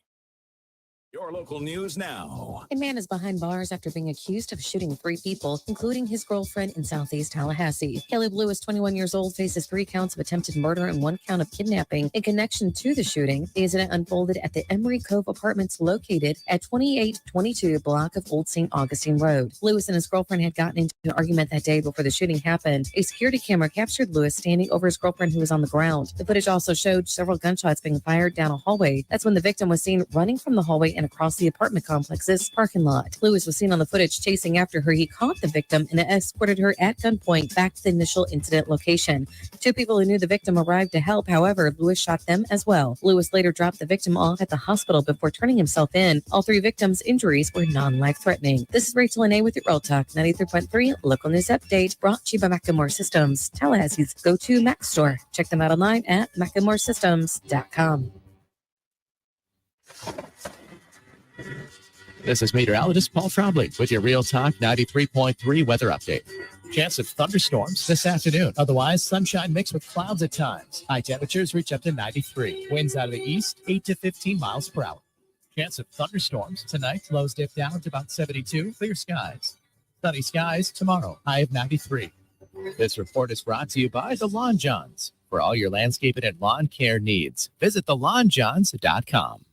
Your local news now. A man is behind bars after being accused of shooting 3 people, including his girlfriend in Southeast Tallahassee. Caleb Lewis, 21 years old, faces 3 counts of attempted murder and 1 count of kidnapping in connection to the shooting. The incident unfolded at the Emery Cove Apartments located at 2822 block of Old St. Augustine Road. Lewis and his girlfriend had gotten into an argument that day before the shooting happened. A security camera captured Lewis standing over his girlfriend who was on the ground. The footage also showed several gunshots being fired down a hallway. That's when the victim was seen running from the hallway and across the apartment complex's parking lot. Lewis was seen on the footage chasing after her. He caught the victim and escorted her at gunpoint back to the initial incident location. 2 people who knew the victim arrived to help. However, Lewis shot them as well. Lewis later dropped the victim off at the hospital before turning himself in. All 3 victims' injuries were non-life-threatening. This is Rachel Lene with your Real Talk 93.3 local news update, brought to you by Macklemore Systems, Tallahassee's go-to Mac store. Check them out online at MacklemoreSystems.com. This is meteorologist Paul Trombley with your Real Talk 93.3 weather update. Chance of thunderstorms this afternoon. Otherwise, sunshine mixed with clouds at times. High temperatures reach up to 93. Winds out of the east, 8 to 15 miles per hour. Chance of thunderstorms tonight. Lows dip down to about 72. Clear skies. Sunny skies tomorrow. High of 93. This report is brought to you by the Lawn Johns. For all your landscaping and lawn care needs, visit thelawnjohns.com.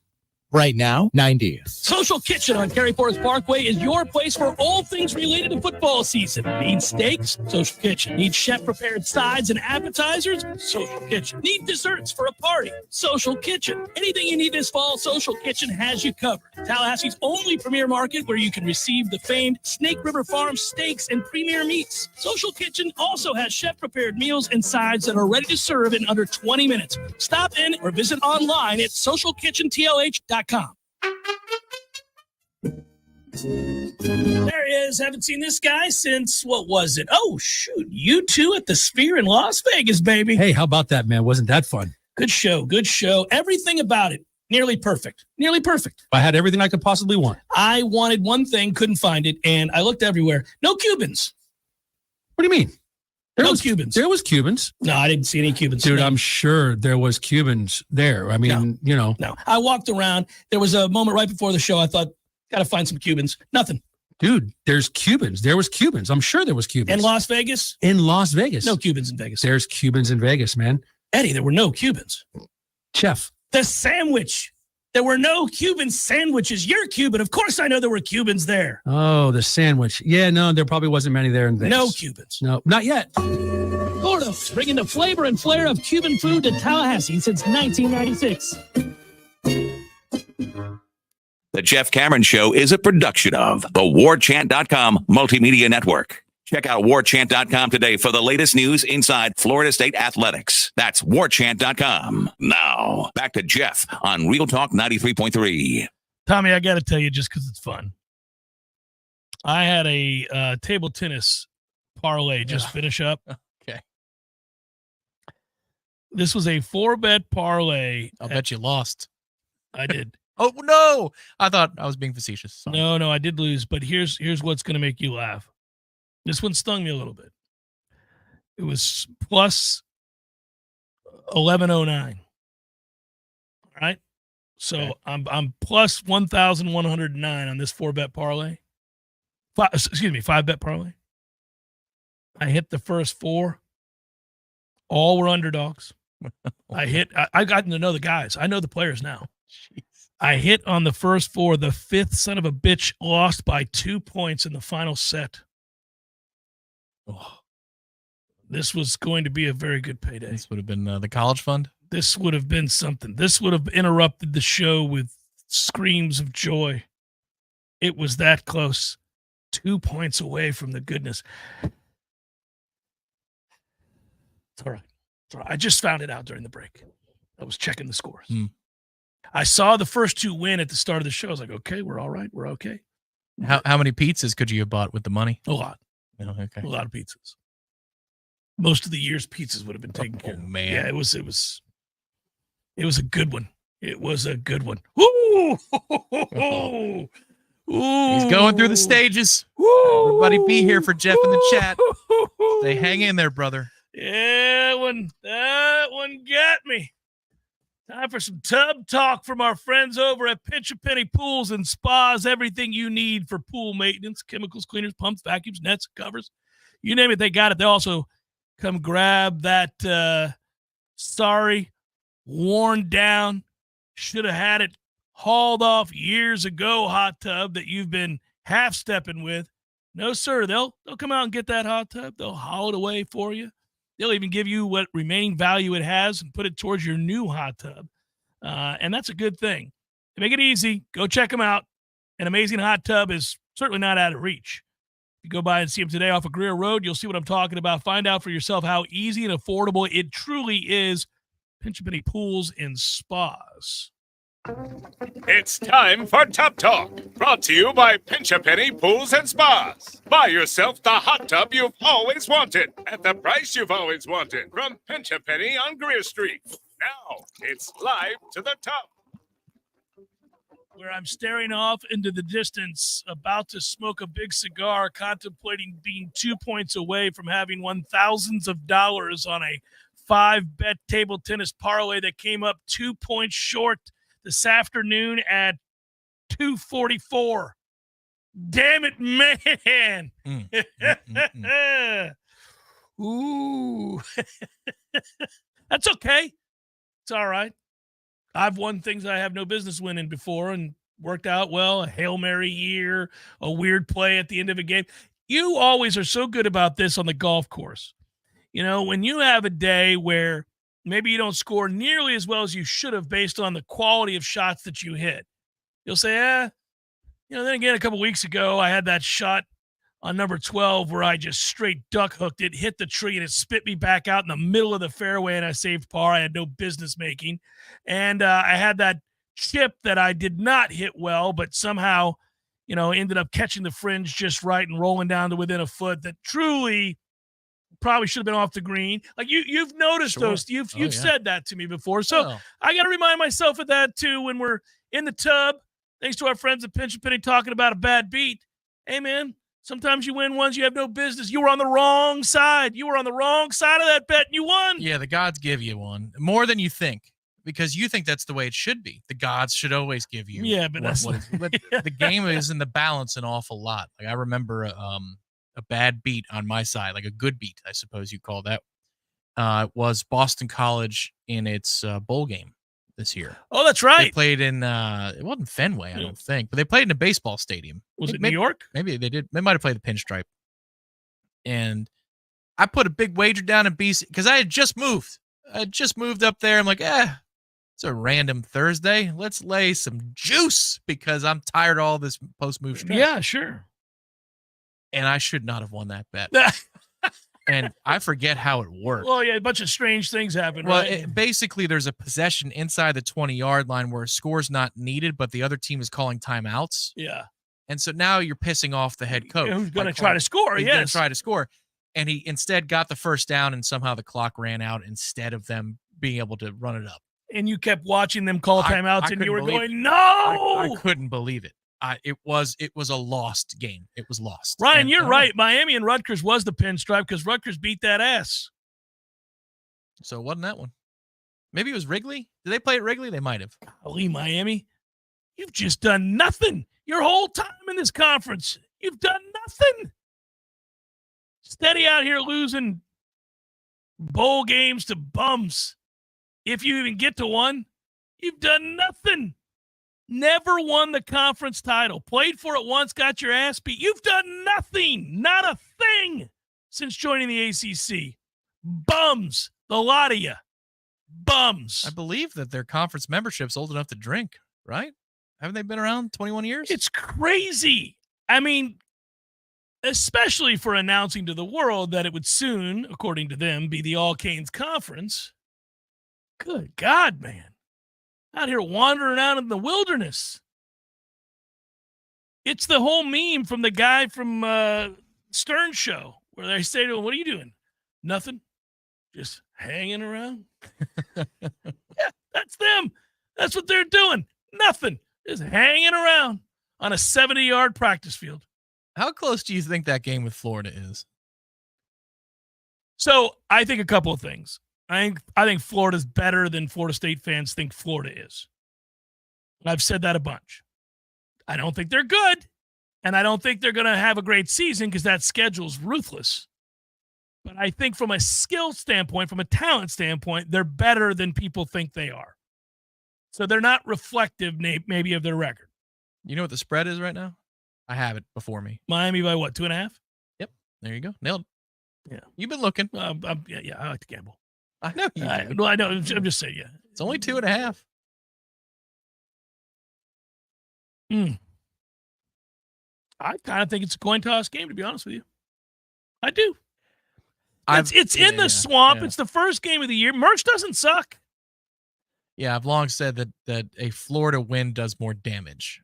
Right now, 90. Social Kitchen on Cary Forest Parkway is your place for all things related to football season. Need steaks? Social Kitchen. Need chef-prepared sides and appetizers? Social Kitchen. Need desserts for a party? Social Kitchen. Anything you need this fall, Social Kitchen has you covered. Tallahassee's only premier market where you can receive the famed Snake River Farm steaks and premier meats. Social Kitchen also has chef-prepared meals and sides that are ready to serve in under 20 minutes. Stop in or visit online at socialkitchentlh.com. There he is. Haven't seen this guy since, what was it? Oh, shoot. U2 at the Sphere in Las Vegas, baby. Hey, how about that, man? Wasn't that fun? Good show. Good show. Everything about it. Nearly perfect. Nearly perfect. I had everything I could possibly want. I wanted one thing, couldn't find it, and I looked everywhere. No Cubans. What do you mean? No Cubans. There was Cubans. No, I didn't see any Cubans. Dude, I'm sure there was Cubans there. I mean, you know. No. I walked around. There was a moment right before the show. I thought, got to find some Cubans. Nothing. Dude, there's Cubans. There was Cubans. I'm sure there was Cubans. In Las Vegas? In Las Vegas. No Cubans in Vegas. There's Cubans in Vegas, man. Eddie, there were no Cubans. Chef. The sandwich. There were no Cuban sandwiches. You're Cuban. Of course I know there were Cubans there. Oh, the sandwich. Yeah, no, there probably wasn't many there in Vegas. No Cubans. No, not yet. Florida, bringing the flavor and flair of Cuban food to Tallahassee since 1996. The Jeff Cameron Show is a production of the Warchant.com Multimedia Network. Check out Warchant.com today for the latest news inside Florida State athletics. That's Warchant.com. Now, back to Jeff on Real Talk 93.3. Tommy, I got to tell you just because it's fun. I had a table tennis parlay just finish up. Okay. This was a 4-bet parlay. I'll bet you lost. I did. Oh, no. I thought I was being facetious. Sorry. No, I did lose. But here's what's going to make you laugh. This one stung me a little bit. It was plus 1109. All right. So okay. I'm plus 1,109 on this 4-bet parlay. 5-bet parlay. I hit the first 4. All were underdogs. I got to know the guys. I know the players now. Jeez. I hit on the first 4. The 5th son of a bitch lost by 2 points in the final set. Oh, this was going to be a very good payday. This would have been the college fund. This would have been something. This would have interrupted the show with screams of joy. It was that close. 2 points away from the goodness. It's all right. It's all right. I just found it out during the break. I was checking the scores. I saw the first 2 win at the start of the show. I was like, okay, we're all right. We're okay. How many pizzas could you have bought with the money? A lot. Oh, okay. A lot of pizzas. Most of the year's pizzas would have been taken care of. Man. Yeah, it was a good one. It was a good one. Ooh! Ooh. He's going through the stages. Everybody be here for Jeff in the chat. Say, hang in there, brother. Yeah, that one got me. Time for some tub talk from our friends over at Pinch a Penny Pools and Spas. Everything you need for pool maintenance, chemicals, cleaners, pumps, vacuums, nets, covers. You name it, they got it. They also come grab that sorry, worn down, should have had it hauled off years ago hot tub that you've been half-stepping with. No, sir, they'll come out and get that hot tub. They'll haul it away for you. They'll even give you what remaining value it has and put it towards your new hot tub. And that's a good thing. To make it easy, go check them out. An amazing hot tub is certainly not out of reach. If you go by and see them today off of Greer Road, you'll see what I'm talking about. Find out for yourself how easy and affordable it truly is. Pinch a Penny Pools and Spas. It's time for Tub Talk, brought to you by Pinch a Penny Pools and Spas. Buy yourself the hot tub you've always wanted at the price you've always wanted from Pinch a Penny on Greer Street. Now it's live to the top. Where I'm staring off into the distance, about to smoke a big cigar, contemplating being 2 points away from having won thousands of dollars on a 5-bet table tennis parlay that came up 2 points short this afternoon at 244. Damn it, man. Ooh. That's okay. It's all right. I've won things I have no business winning before and worked out well. A Hail Mary here, a weird play at the end of a game. You always are so good about this on the golf course. You know, when you have a day where maybe you don't score nearly as well as you should have based on the quality of shots that you hit, you'll say, then again, a couple weeks ago, I had that shot on number 12 where I just straight duck hooked it, hit the tree, and it spit me back out in the middle of the fairway, and I saved par. I had no business making. And I had that chip that I did not hit well, but somehow, ended up catching the fringe just right and rolling down to within a foot that truly probably should have been off the green. Like you've noticed those. You've said that to me before. So I got to remind myself of that too when we're in the tub. Thanks to our friends at Pinch and Penny talking about a bad beat. Hey, man, sometimes you win ones you have no business. You were on the wrong side. You were on the wrong side of that bet, and you won. Yeah, the gods give you one. More than you think, because you think that's the way it should be. The gods should always give you but the game is in the balance an awful lot. Like I remember a bad beat on my side, like a good beat, I suppose you call that, was Boston College in its bowl game this year. Oh, that's right. They played in it wasn't Fenway, I don't think, but they played in a baseball stadium. Was it New York? Maybe they did. They might have played the Pinstripe. And I put a big wager down in BC because I had just moved. Up there. I'm like, it's a random Thursday. Let's lay some juice because I'm tired of all this post-move stress. Yeah, sure. And I should not have won that bet. And I forget how it worked. Well, yeah, a bunch of strange things happen, well, right? Basically, there's a possession inside the 20-yard line where a score's not needed, but the other team is calling timeouts. Yeah. And so now you're pissing off the head coach. Who's going to try to score, He's going to try to score. And he instead got the first down, and somehow the clock ran out instead of them being able to run it up. And you kept watching them call timeouts, and you were going, no! I couldn't believe it. It was a lost game. It was lost. Ryan, you're right. Miami and Rutgers was the pinstripe because Rutgers beat that ass. So it wasn't that one. Maybe it was Wrigley. Did they play at Wrigley? They might have. Golly, Miami, you've just done nothing your whole time in this conference. You've done nothing. Steady out here losing bowl games to bums. If you even get to one, you've done nothing. Never won the conference title. Played for it once, got your ass beat. You've done nothing, not a thing since joining the ACC. Bums, the lot of you. Bums. I believe that their conference membership's old enough to drink, right? Haven't they been around 21 years? It's crazy. I mean, especially for announcing to the world that it would soon, according to them, be the All Canes Conference. Good God, man. Out here wandering out in the wilderness. It's the whole meme from the guy from Stern Show where they say to him, what are you doing? Nothing. Just hanging around. Yeah, that's them. That's what they're doing. Nothing. Just hanging around on a 70-yard practice field. How close do you think that game with Florida is? So I think a couple of things. I think Florida's better than Florida State fans think Florida is. I've said that a bunch. I don't think they're good, and I don't think they're going to have a great season because that schedule's ruthless. But I think from a skill standpoint, from a talent standpoint, they're better than people think they are. So they're not reflective maybe of their record. You know what the spread is right now? I have it before me. Miami by what, 2.5? Yep. There you go. Nailed it. Yeah. You've been looking. Yeah, I like to gamble. I know you do. No, I know. I'm just saying, yeah. It's only 2.5. I kind of think it's a coin toss game, to be honest with you. I do. It's in the swamp. Yeah. It's the first game of the year. Merch doesn't suck. Yeah, I've long said that a Florida win does more damage.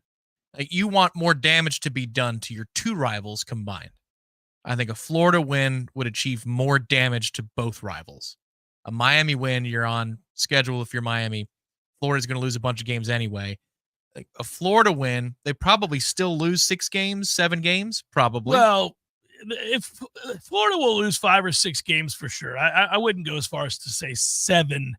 Like, you want more damage to be done to your two rivals combined. I think a Florida win would achieve more damage to both rivals. A Miami win, you're on schedule if you're Miami. Florida's going to lose a bunch of games anyway. Like, a Florida win, they probably still lose 6 games, 7 games, probably. Well, if Florida will lose 5 or 6 games for sure. I wouldn't go as far as to say 7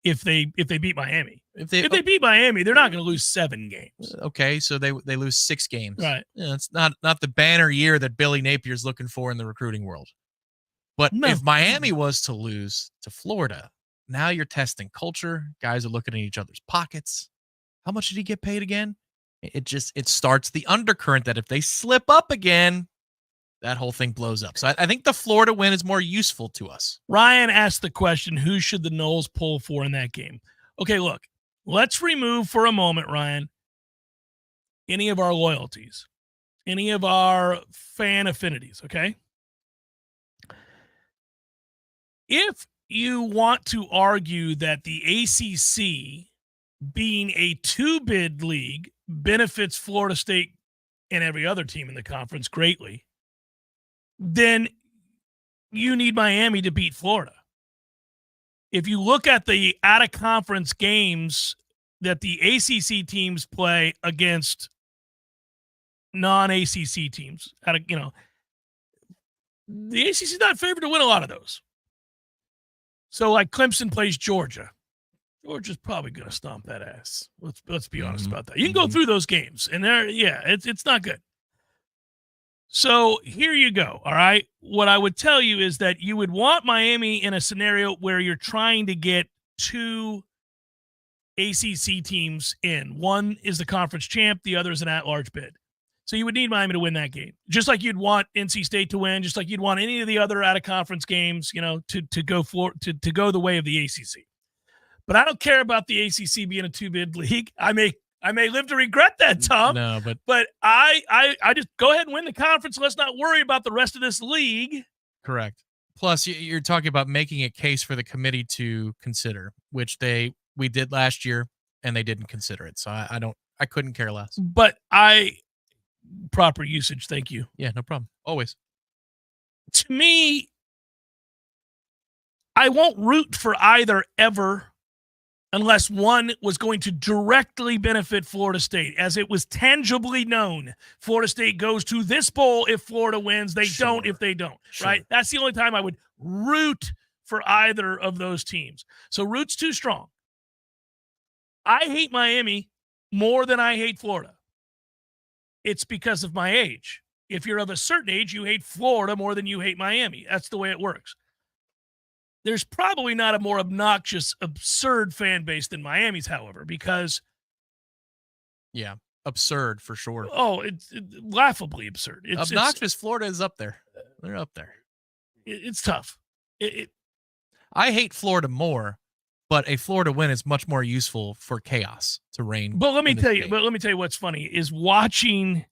if they beat Miami. If they beat Miami, they're not going to lose 7 games. Okay, so they lose 6 games. Right. Yeah, it's not the banner year that Billy Napier's looking for in the recruiting world. But if Miami was to lose to Florida, now you're testing culture. Guys are looking at each other's pockets. How much did he get paid again? It starts the undercurrent that if they slip up again, that whole thing blows up. So I think the Florida win is more useful to us. Ryan asked the question, who should the Noles pull for in that game? Okay, look, let's remove for a moment, Ryan, any of our loyalties, any of our fan affinities, okay? If you want to argue that the ACC being a 2-bid league benefits Florida State and every other team in the conference greatly, then you need Miami to beat Florida. If you look at the out-of-conference games that the ACC teams play against non-ACC teams, the ACC is not favored to win a lot of those. So, like Clemson plays Georgia. Georgia's probably going to stomp that ass. Let's be honest about that. You can go through those games, and it's not good. So here you go, all right? What I would tell you is that you would want Miami in a scenario where you're trying to get 2 ACC teams in. One is the conference champ, the other is an at-large bid. So you would need Miami to win that game, just like you'd want NC State to win, just like you'd want any of the other out-of-conference games, to go the way of the ACC. But I don't care about the ACC being a 2-bid league. I may live to regret that, Tom. No, but I just go ahead and win the conference. Let's not worry about the rest of this league. Correct. Plus, you're talking about making a case for the committee to consider, which we did last year, and they didn't consider it. So I couldn't care less. But proper usage. Thank you. Yeah, no problem. Always. To me, I won't root for either ever unless one was going to directly benefit Florida State, as it was tangibly known. Florida State goes to this bowl if Florida wins. They don't if they don't, right? That's the only time I would root for either of those teams. So root's too strong. I hate Miami more than I hate Florida. It's because of my age. If you're of a certain age, you hate Florida more than you hate Miami. That's the way it works. There's probably not a more obnoxious, absurd fan base than Miami's, however, because... Yeah, absurd for sure. Oh, it's laughably absurd. Obnoxious Florida is up there. They're up there. It's tough. I hate Florida more, but a Florida win is much more useful for chaos to reign. But let me tell you what's funny is watching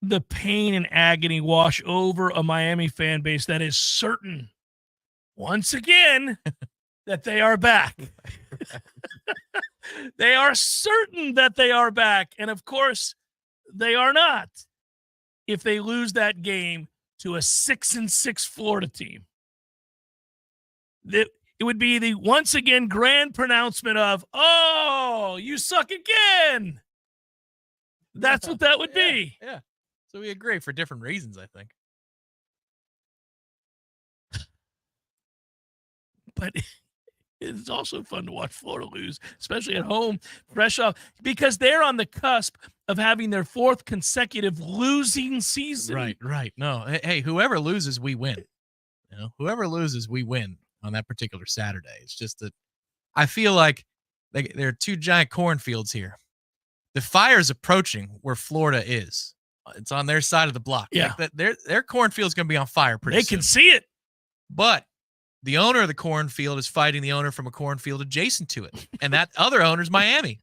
the pain and agony wash over a Miami fan base that is certain, once again, that they are back. They are certain that they are back. And of course, they are not if they lose that game to a 6-6 Florida team. It would be the once again grand pronouncement of, oh, you suck again. That's what that would be. Yeah. So we agree for different reasons, I think. But it's also fun to watch Florida lose, especially at home, fresh off, because they're on the cusp of having their 4th consecutive losing season. Right. No, hey, whoever loses, we win. Whoever loses, we win on that particular Saturday. It's just that I feel like there are 2 giant cornfields here. The fire's approaching where Florida is. It's on their side of the block. Yeah. Like their cornfield's going to be on fire pretty soon. They can see it. But the owner of the cornfield is fighting the owner from a cornfield adjacent to it. And that other owner's Miami.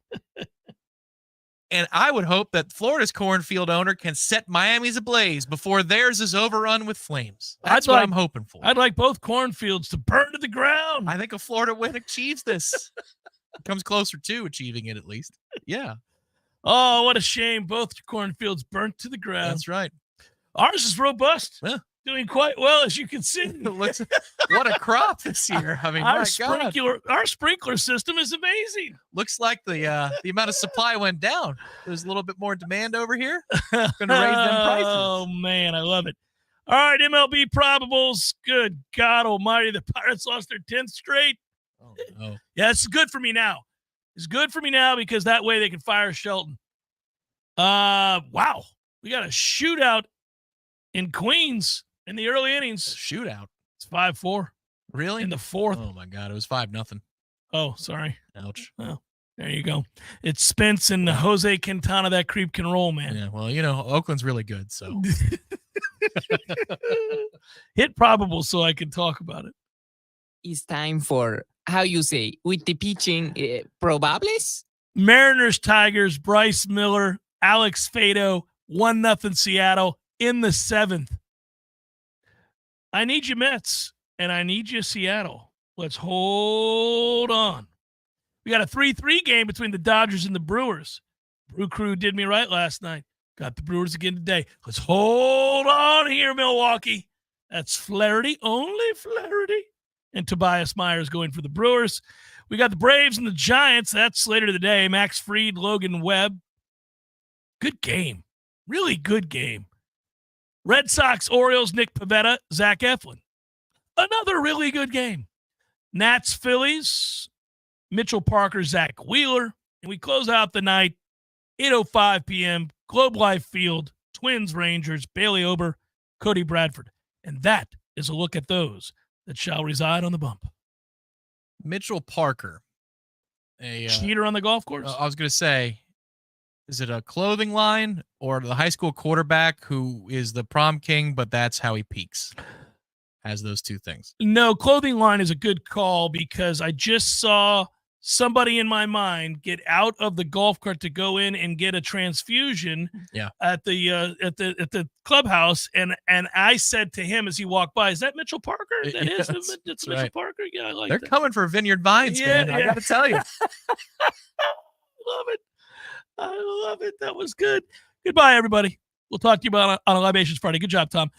And I would hope that Florida's cornfield owner can set Miami's ablaze before theirs is overrun with flames. That's what I'm hoping for. I'd like both cornfields to burn to the ground. I think a Florida win achieves this. Comes closer to achieving it, at least. Yeah. Oh, what a shame. Both cornfields burnt to the ground. That's right. Ours is robust. Yeah. Doing quite well, as you can see. What a crop this year. I mean, our sprinkler system is amazing. Looks like the amount of supply went down. There's a little bit more demand over here. Going to raise them prices. Oh, man, I love it. All right, MLB probables. Good God almighty, the Pirates lost their 10th straight. Oh, no. Yeah, it's good for me now. It's good for me now because that way they can fire Shelton. Wow. We got a shootout in Queens in the early innings. Shootout. It's 5-4. Really? In the fourth. Oh my God. It was 5-0. Oh, sorry. Ouch. Oh, there you go. It's Spence and Jose Quintana. That creep can roll, man. Yeah. Well, Oakland's really good. So hit probable so I can talk about it. It's time for, how you say, with the pitching, probables? Mariners, Tigers, Bryce Miller, Alex Fado, 1-0 Seattle in the 7th. I need you, Mets, and I need you, Seattle. Let's hold on. We got a 3-3 game between the Dodgers and the Brewers. Brew Crew did me right last night. Got the Brewers again today. Let's hold on here, Milwaukee. That's Flaherty, only Flaherty. And Tobias Myers going for the Brewers. We got the Braves and the Giants. That's later today. Max Fried, Logan Webb. Good game. Really good game. Red Sox, Orioles, Nick Pivetta, Zach Eflin. Another really good game. Nats, Phillies, Mitchell Parker, Zach Wheeler. And we close out the night, 8:05 p.m., Globe Life Field, Twins, Rangers, Bailey Ober, Cody Bradford. And that is a look at those that shall reside on the bump. Mitchell Parker. A cheater on the golf course? I was going to say, is it a clothing line or the high school quarterback who is the prom king, but that's how he peaks? Has those two things. No, clothing line is a good call because I just saw somebody in my mind get out of the golf cart to go in and get a transfusion at the clubhouse, and I said to him as he walked by, "Is that Mitchell Parker?" That is, it's Mitchell Parker. Yeah, I like They're that. coming for Vineyard Vines, man. I got to tell you. Love it. I love it. That was good. Goodbye, everybody. We'll talk to you about on a Libations Friday. Good job, Tom.